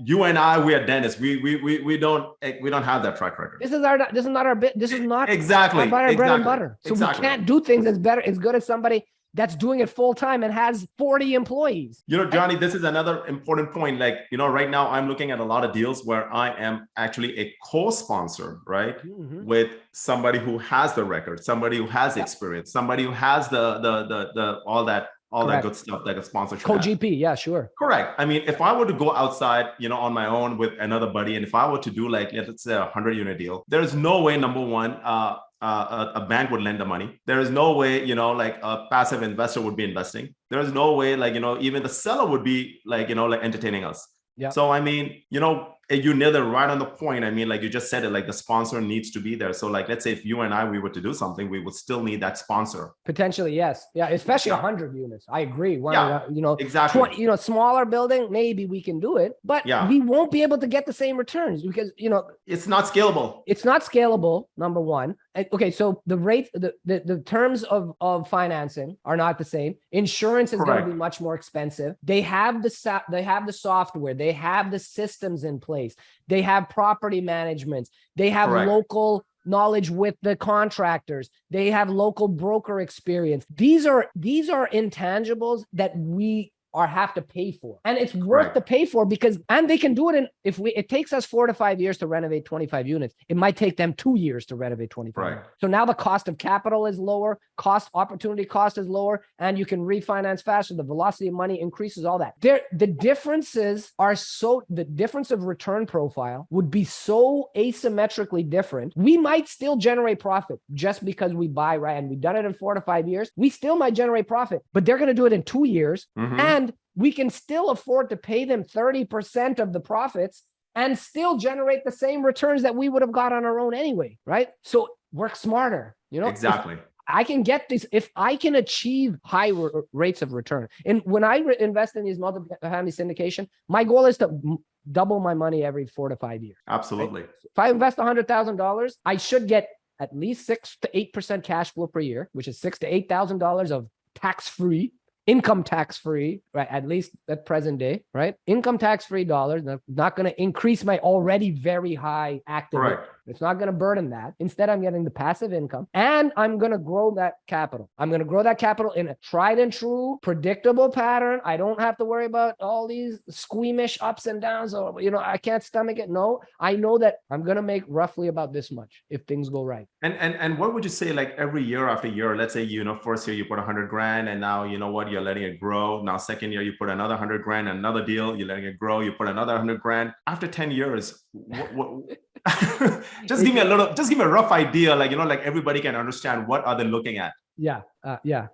You and I, we are dentists. We don't have that track record. This is not our bread and butter. So we can't do things as good as somebody that's doing it full time and has 40 employees. Jonny, this is another important point. Right now I'm looking at a lot of deals where I am actually a co-sponsor, right? With somebody who has the record, somebody who has experience, somebody who has the all that good stuff that a sponsor should have. Co-GP, yeah, sure. Correct. I mean, if I were to go outside, on my own with another buddy, and if I were to do let's say a 100-unit deal, there's no way, number one, a bank would lend the money. There is no way, a passive investor would be investing. There is no way, even the seller would be entertaining us. Yeah. So, I mean, you nailed it right on the point. I mean, you just said it, the sponsor needs to be there. So let's say if you and I, we were to do something, we would still need that sponsor. Potentially, yes. Yeah, especially 100 units. I agree. Exactly. Smaller building, maybe we can do it, but we won't be able to get the same returns because, it's not scalable. It's not scalable, number one. Okay, so the rate, the terms of financing are not the same. Insurance is going to be much more expensive. They have the software. They have the systems in place. They have property management. They have local knowledge with the contractors. They have local broker experience. These are intangibles that we have to pay for, and it's worth to pay for because, and they can do it it takes us 4 to 5 years to renovate 25 units. It might take them 2 years to renovate 25. Right. So now the cost of capital is lower, opportunity cost is lower, and you can refinance faster. The velocity of money increases, all that. The differences are the difference of return profile would be so asymmetrically different. We might still generate profit just because we buy right, and we've done it in 4 to 5 years. We still might generate profit, but they're going to do it in 2 years. And we can still afford to pay them 30% of the profits and still generate the same returns that we would have got on our own anyway, right? So work smarter, Exactly. I can get this if I can achieve high rates of return. And when I invest in these multifamily syndication, my goal is to double my money every 4 to 5 years. Absolutely. Right? If I invest $100,000, I should get at least 6 to 8% cash flow per year, which is $6,000 to $8,000 of tax-free. Income tax-free, right? At least at present day, right? Income tax-free dollars, not going to increase my already very high active. Right. It's not going to burden that. Instead, I'm getting the passive income and I'm going to grow that capital. I'm going to grow that capital in a tried and true, predictable pattern. I don't have to worry about all these squeamish ups and downs or, I can't stomach it. No, I know that I'm going to make roughly about this much if things go right. And what would you say, like every year after year, let's say, first year you put 100 grand and now, you're letting it grow. Now, second year, you put another 100 grand, another deal, you're letting it grow. You put another 100 grand. After 10 years, what just give me a rough idea, like everybody can understand what are they looking at. Yeah.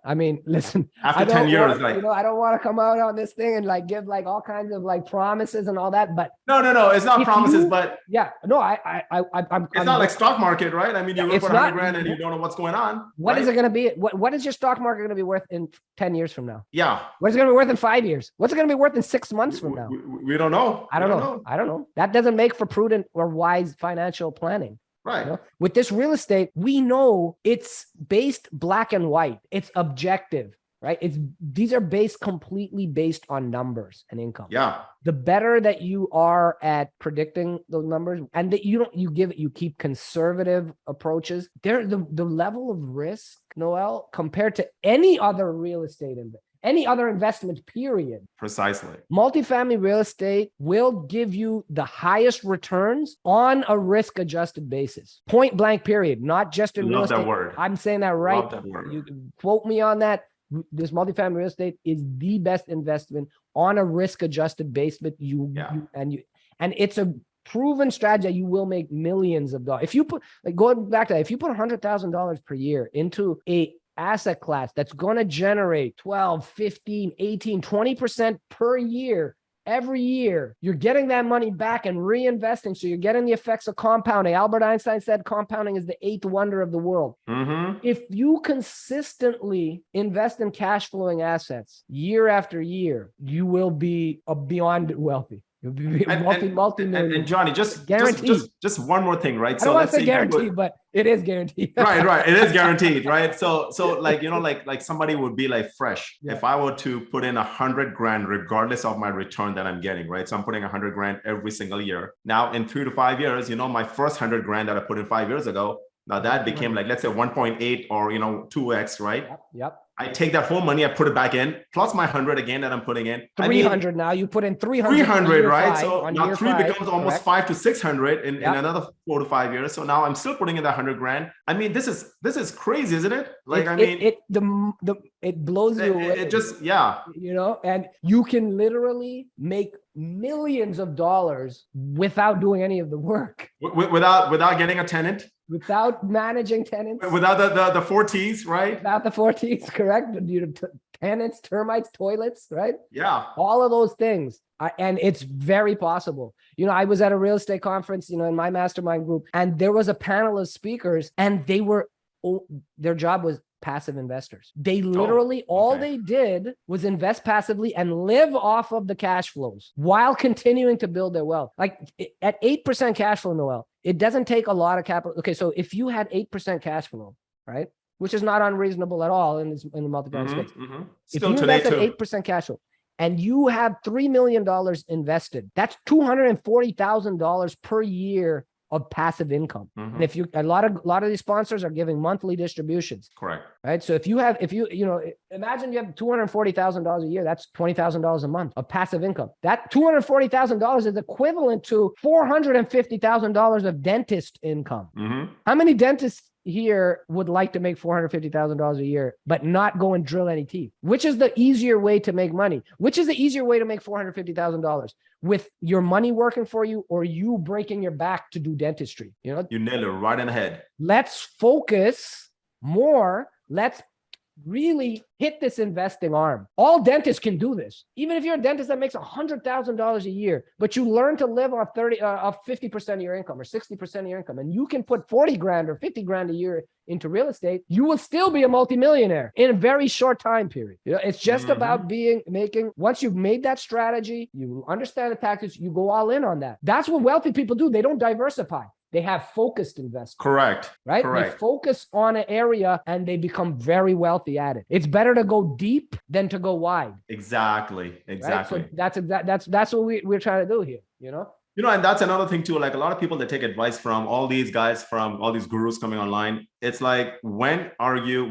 I mean, listen, after 10 years, I don't want to come out on this thing and give all kinds of promises and all that, but no, it's not promises, but yeah, no, I'm it's not like stock market, right? I mean, you look for 100 grand and you don't know what's going on. What is it going to be? What is your stock market going to be worth in 10 years from now? Yeah. What's it going to be worth in 5 years? What's it going to be worth in 6 months from now? We don't know. I don't know. That doesn't make for prudent or wise financial planning. Right. With this real estate, we know it's based black and white. It's objective, right? These are completely based on numbers and income. Yeah. The better that you are at predicting those numbers and that you keep conservative approaches, the level of risk, Noel, compared to any other real estate any other investment period. Precisely. Multifamily real estate will give you the highest returns on a risk-adjusted basis. Point blank, period. Not just in real estate. That word. I'm saying that right. Love that word. You quote me on that. This multifamily real estate is the best investment on a risk-adjusted basis. And it's a proven strategy. You will make millions of dollars. If you put, going back to that, if you put $100,000 per year into a asset class that's going to generate 12, 15, 18, 20% per year, every year, you're getting that money back and reinvesting. So you're getting the effects of compounding. Albert Einstein said compounding is the 8th wonder of the world. Mm-hmm. If you consistently invest in cash flowing assets year after year, you will be beyond wealthy. You'll be multi-million. And Jonny, just one more thing, right? I don't want to say guaranteed, but it is guaranteed. Right. It is guaranteed, right? So like somebody would be like fresh. Yeah. If I were to put in 100 grand, regardless of my return that I'm getting, right? So I'm putting 100 grand every single year. Now in 3 to 5 years, my first 100 grand that I put in 5 years ago, now that became let's say 1.8 or 2x, right? Yep. I take that whole money, I put it back in, plus my 100 again that I'm putting in. 300 now. You put in 300. 300, right? So now 3 becomes almost 5 to 600 in another 4 to 5 years. So now I'm still putting in that 100 grand. I mean, this is crazy, isn't it? It blows you away. It just, yeah. And you can literally make millions of dollars without doing any of the work. Without getting a tenant. Without managing tenants. Without the 4 T's, right? Without the 4 T's, correct? Tenants, termites, toilets, right? Yeah. All of those things. And it's very possible. I was at a real estate conference, in my mastermind group, and there was a panel of speakers, and their job was passive investors. They literally, all they did was invest passively and live off of the cash flows while continuing to build their wealth. Like at 8% cash flow, Noel, it doesn't take a lot of capital. Okay, so if you had 8% cash flow, right, which is not unreasonable at all in the multifamily space. Mm-hmm. If you invest at 8% cash flow and you have $3 million invested, that's $240,000 per year of passive income. Mhm. And if you, a lot of these sponsors are giving monthly distributions, Correct. right? So if you imagine you have $240,000 a year, that's $20,000 a month of passive income. That $240,000 is equivalent to $450,000 of dentist income. Mhm. How many dentists here would like to make $450,000 a year, but not go and drill any teeth? Which is the easier way to make money? Which is the easier way to make $450,000? With your money working for you or you breaking your back to do dentistry? You know, You nailed it right in the head. let's focus more. Let's really hit this investing arm. All dentists can do this. Even if you're a dentist that makes $100,000 a year, but you learn to live on 50% of your income or 60% of your income, and you can put 40 grand or 50 grand a year into real estate, you will still be a multimillionaire in a very short time period. You know, it's just about once you've made that strategy, you understand the tactics, you go all in on that. That's what wealthy people do. They don't diversify. They have focused investment. Correct. Right? Correct. They focus on an area and they become very wealthy at it. It's better to go deep than to go wide. Exactly. Exactly. Right? So that's what we're trying to do here, you know? You know, and that's another thing too. Like a lot of people that take advice from all these guys, from all these gurus coming online. It's like, when are you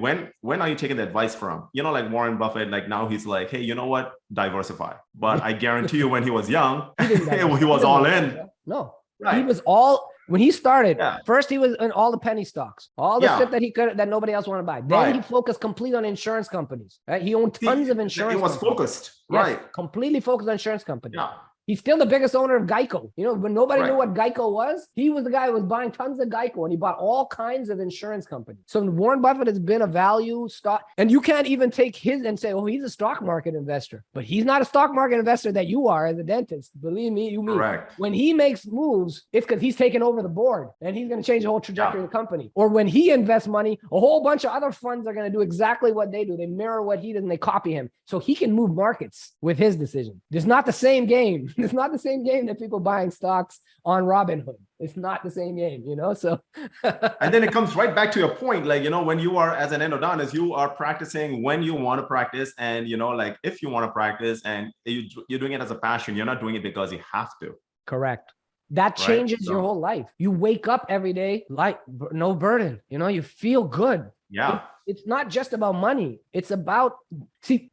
taking the advice from? You know, like Warren Buffett, like now he's like, hey, you know what? Diversify. But I guarantee you when he was young, he was all in. No, right. He was all, when he started, first he was in all the penny stocks, all the shit that nobody else wanted to buy. Then he focused completely on insurance companies, right? He owned tons of insurance. He was focused, right? Yes, completely focused on insurance companies. Yeah. He's still the biggest owner of Geico. You know, when nobody knew what Geico was, he was the guy who was buying tons of Geico, and he bought all kinds of insurance companies. So Warren Buffett has been a value stock, and you can't even take his and say, oh, he's a stock market investor. But he's not a stock market investor that you are as a dentist. Believe me, Correct. When he makes moves, it's because he's taken over the board and he's going to change the whole trajectory of the company. Or when he invests money, a whole bunch of other funds are going to do exactly what they do. They mirror what he does and they copy him. So he can move markets with his decision. It's not the same game. It's not the same game that people buying stocks on Robinhood. It's not the same game, you know? So and then it comes right back to your point. Like, you know, when you are as an endodontist, you are practicing when you want to practice. And, you know, like if you want to practice and you're doing it as a passion, you're not doing it because you have to. Correct. That changes your whole life. You wake up every day like no burden, you know, you feel good. Yeah. It's not just about money. It's about,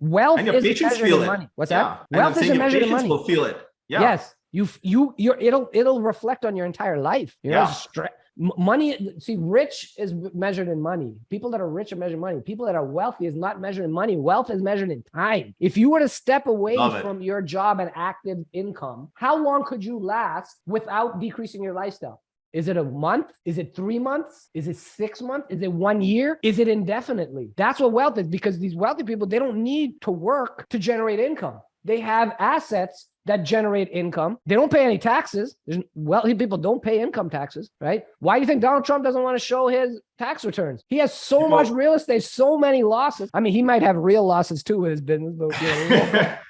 wealth and your is patients measured feel in it. money. What's yeah. that? Wealth isn't measured in money. Will feel it. Yeah. Yes. It'll reflect on your entire life. You know, money. Rich is measured in money. People that are rich are measured in money. People that are wealthy is not measured in money. Wealth is measured in time. If you were to step away from your job and active income, how long could you last without decreasing your lifestyle? Is it a month? Is it 3 months? Is it 6 months? Is it 1 year? Is it indefinitely? That's what wealth is, because these wealthy people, they don't need to work to generate income. They have assets that generate income. They don't pay any taxes. Wealthy people don't pay income taxes, right? Why do you think Donald Trump doesn't want to show his tax returns? He has so much real estate, so many losses. I mean, he might have real losses too with his business, but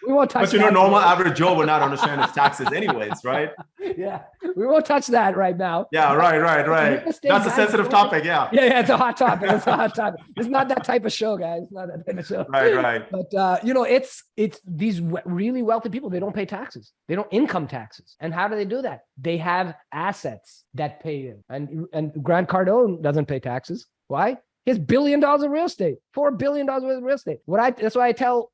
we won't touch that. But normal average Joe would not understand his taxes anyways, right? Yeah, we won't touch that right now. Yeah, right. That's a sensitive topic, yeah. Yeah, it's a hot topic. It's a hot topic. It's not that type of show, guys. It's not that type of show. Right. But, you know, it's these really wealthy people, they don't pay taxes. They don't income taxes. And how do they do that? They have assets that pay in. And Grant Cardone doesn't pay taxes. Why? He has $1 billion of real estate, $4 billion worth of real estate. That's why I tell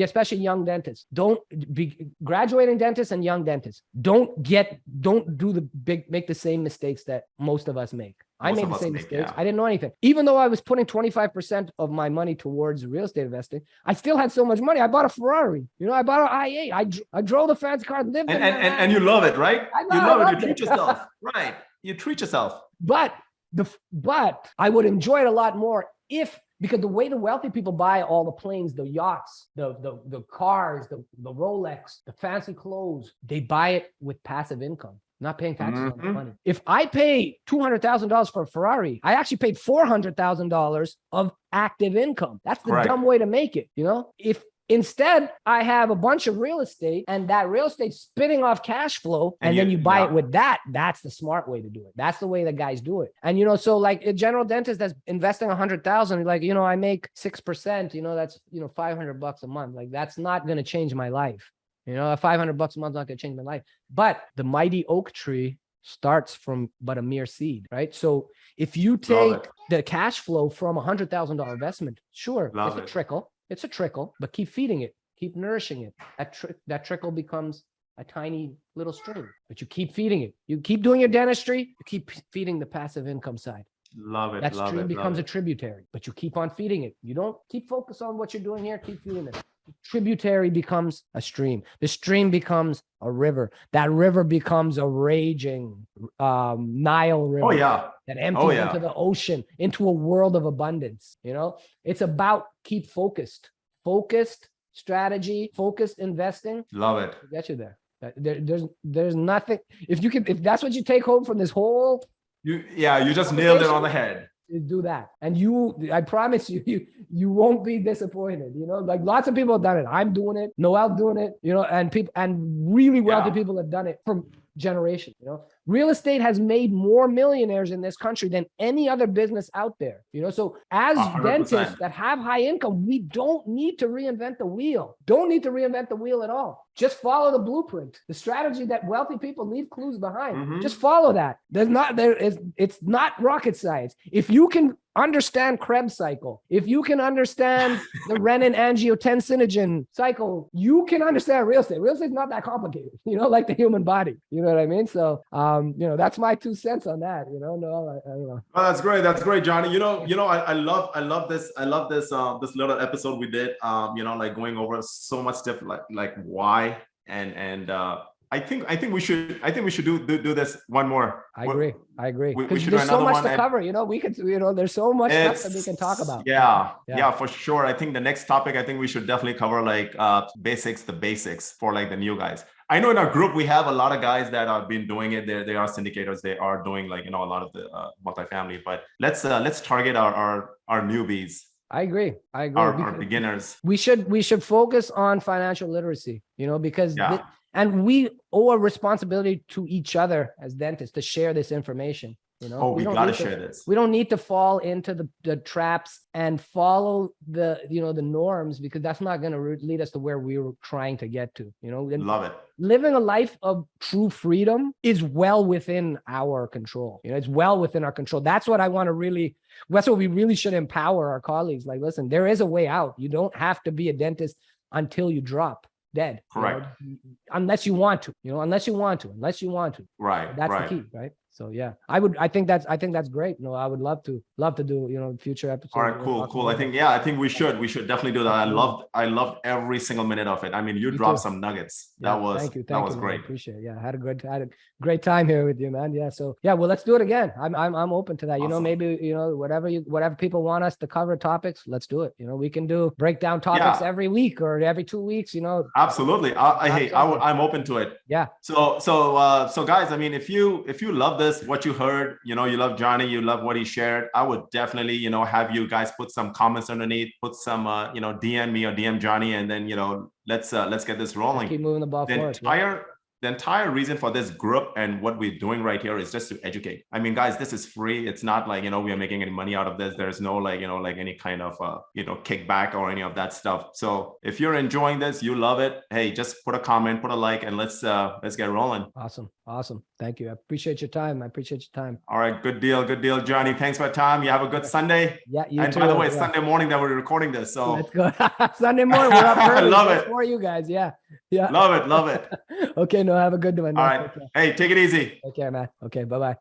especially young dentists, don't be graduating dentists and young dentists. Don't make the same mistakes that most of us make. I made the same mistakes. Yeah. I didn't know anything. Even though I was putting 25% of my money towards real estate investing, I still had so much money. I bought a Ferrari. You know, I bought an i8. I drove the fancy car, lived in and you love it, right? You love it. You treat yourself. Right. You treat yourself. But I would enjoy it a lot more because the way the wealthy people buy all the planes, the yachts, the cars, the Rolex, the fancy clothes, they buy it with passive income, not paying taxes on the money. If I pay $200,000 for a Ferrari, I actually paid $400,000 of active income. That's the dumb way to make it. You know, if instead I have a bunch of real estate and that real estate spitting off cash flow, and then you buy it with that's the smart way to do it. That's the way the guys do it. And, you know, so like a general dentist that's investing 100,000, like, you know, I make 6%, you know, that's, you know, $500 a month. Like, that's not going to change my life. You know, $500 a month is not going to change my life. But the mighty oak tree starts from but a mere seed, right? So if you take the cash flow from $100,000 investment, sure, it's a trickle, but keep feeding it, keep nourishing it. That trickle becomes a tiny little stream, but you keep feeding it. You keep doing your dentistry, you keep feeding the passive income side. Love it. That stream becomes a tributary, but you keep on feeding it. You don't keep focus on what you're doing here, keep feeding it. Tributary becomes a stream. The stream becomes a river. That river becomes a raging Nile river. Oh yeah. That empties into the ocean, into a world of abundance. You know, it's about keep focused strategy, focused investing. Love it. I'll get you there. There's nothing. If that's what you take home from this whole. You just nailed it on the head. Do that, and I promise you won't be disappointed. You know, like lots of people have done it. I'm doing it. Noel doing it. You know, and really wealthy people have done it from generations. You know, real estate has made more millionaires in this country than any other business out there. You know, so as 100%. Dentists that have high income, we don't need to reinvent the wheel. Don't need to reinvent the wheel at all. Just follow the blueprint, the strategy that wealthy people leave clues behind. Mm-hmm. Just follow that. It's not rocket science. If you can understand Krebs cycle, if you can understand the renin-angiotensinogen cycle, you can understand real estate. Real estate is not that complicated, you know, like the human body. You know what I mean? So, you know, that's my 2 cents on that. You know, no, I don't know. Oh, that's great. That's great, Jonny. You know, I love this. I love this little episode we did. You know, like going over so much stuff, like why and I think we should do this one more. I agree. We should there's do so another much one. To cover. You know, we could. You know, there's so much stuff that we can talk about. Yeah, for sure. I think the next topic, I think we should definitely cover like the basics for like the new guys. I know in our group we have a lot of guys that have been doing it. They are syndicators. They are doing like, you know, a lot of the multifamily. But let's target our newbies. I agree. Our beginners. We should focus on financial literacy, you know, because and we owe a responsibility to each other as dentists to share this information. You know, we got to share this. We don't need to fall into the traps and follow the norms, because that's not going to lead us to where we were trying to get to. You know, love it. Living a life of true freedom is well within our control. You know, it's well within our control. That's what that's what we really should empower our colleagues. Like, listen, there is a way out. You don't have to be a dentist until you drop dead. Correct. You know, unless you want to. Right. That's the key, right? So yeah, I think that's great. You know, I would love to do, you know, future episodes. All right, cool. I think we should definitely do that. I loved every single minute of it. I mean, you dropped some nuggets. Yeah, that was great. I appreciate it. Yeah, I had a great time here with you, man. Yeah. So yeah, well, let's do it again. I'm open to that. Awesome. You know, maybe, you know, whatever people want us to cover topics, let's do it. You know, we can do breakdown topics every week or every 2 weeks, you know. Absolutely. I'm open to it. Yeah. So guys, I mean, if you love this, what you heard, you know, you love Jonny, you love what he shared, I would definitely, you know, have you guys put some comments underneath, put some, you know, DM me or DM Jonny, and then, you know, let's get this rolling. Keep moving the ball forward. The entire reason for this group and what we're doing right here is just to educate. I mean, guys, this is free. It's not like, you know, we are making any money out of this. There's no like, you know, like any kind of, you know, kickback or any of that stuff. So if you're enjoying this, you love it, hey, just put a comment, put a like, and let's get rolling. Awesome. Thank you. I appreciate your time. All right. Good deal, Jonny. Thanks for your time. You have a good Sunday. Yeah. And too, by the way, it's Sunday morning that we're recording this. So let's go. Sunday morning. We're up early. I love it. For you guys. Yeah. Love it. Okay. No, have a good one. All right. Hey, take it easy. Okay, man. Okay. Bye-bye.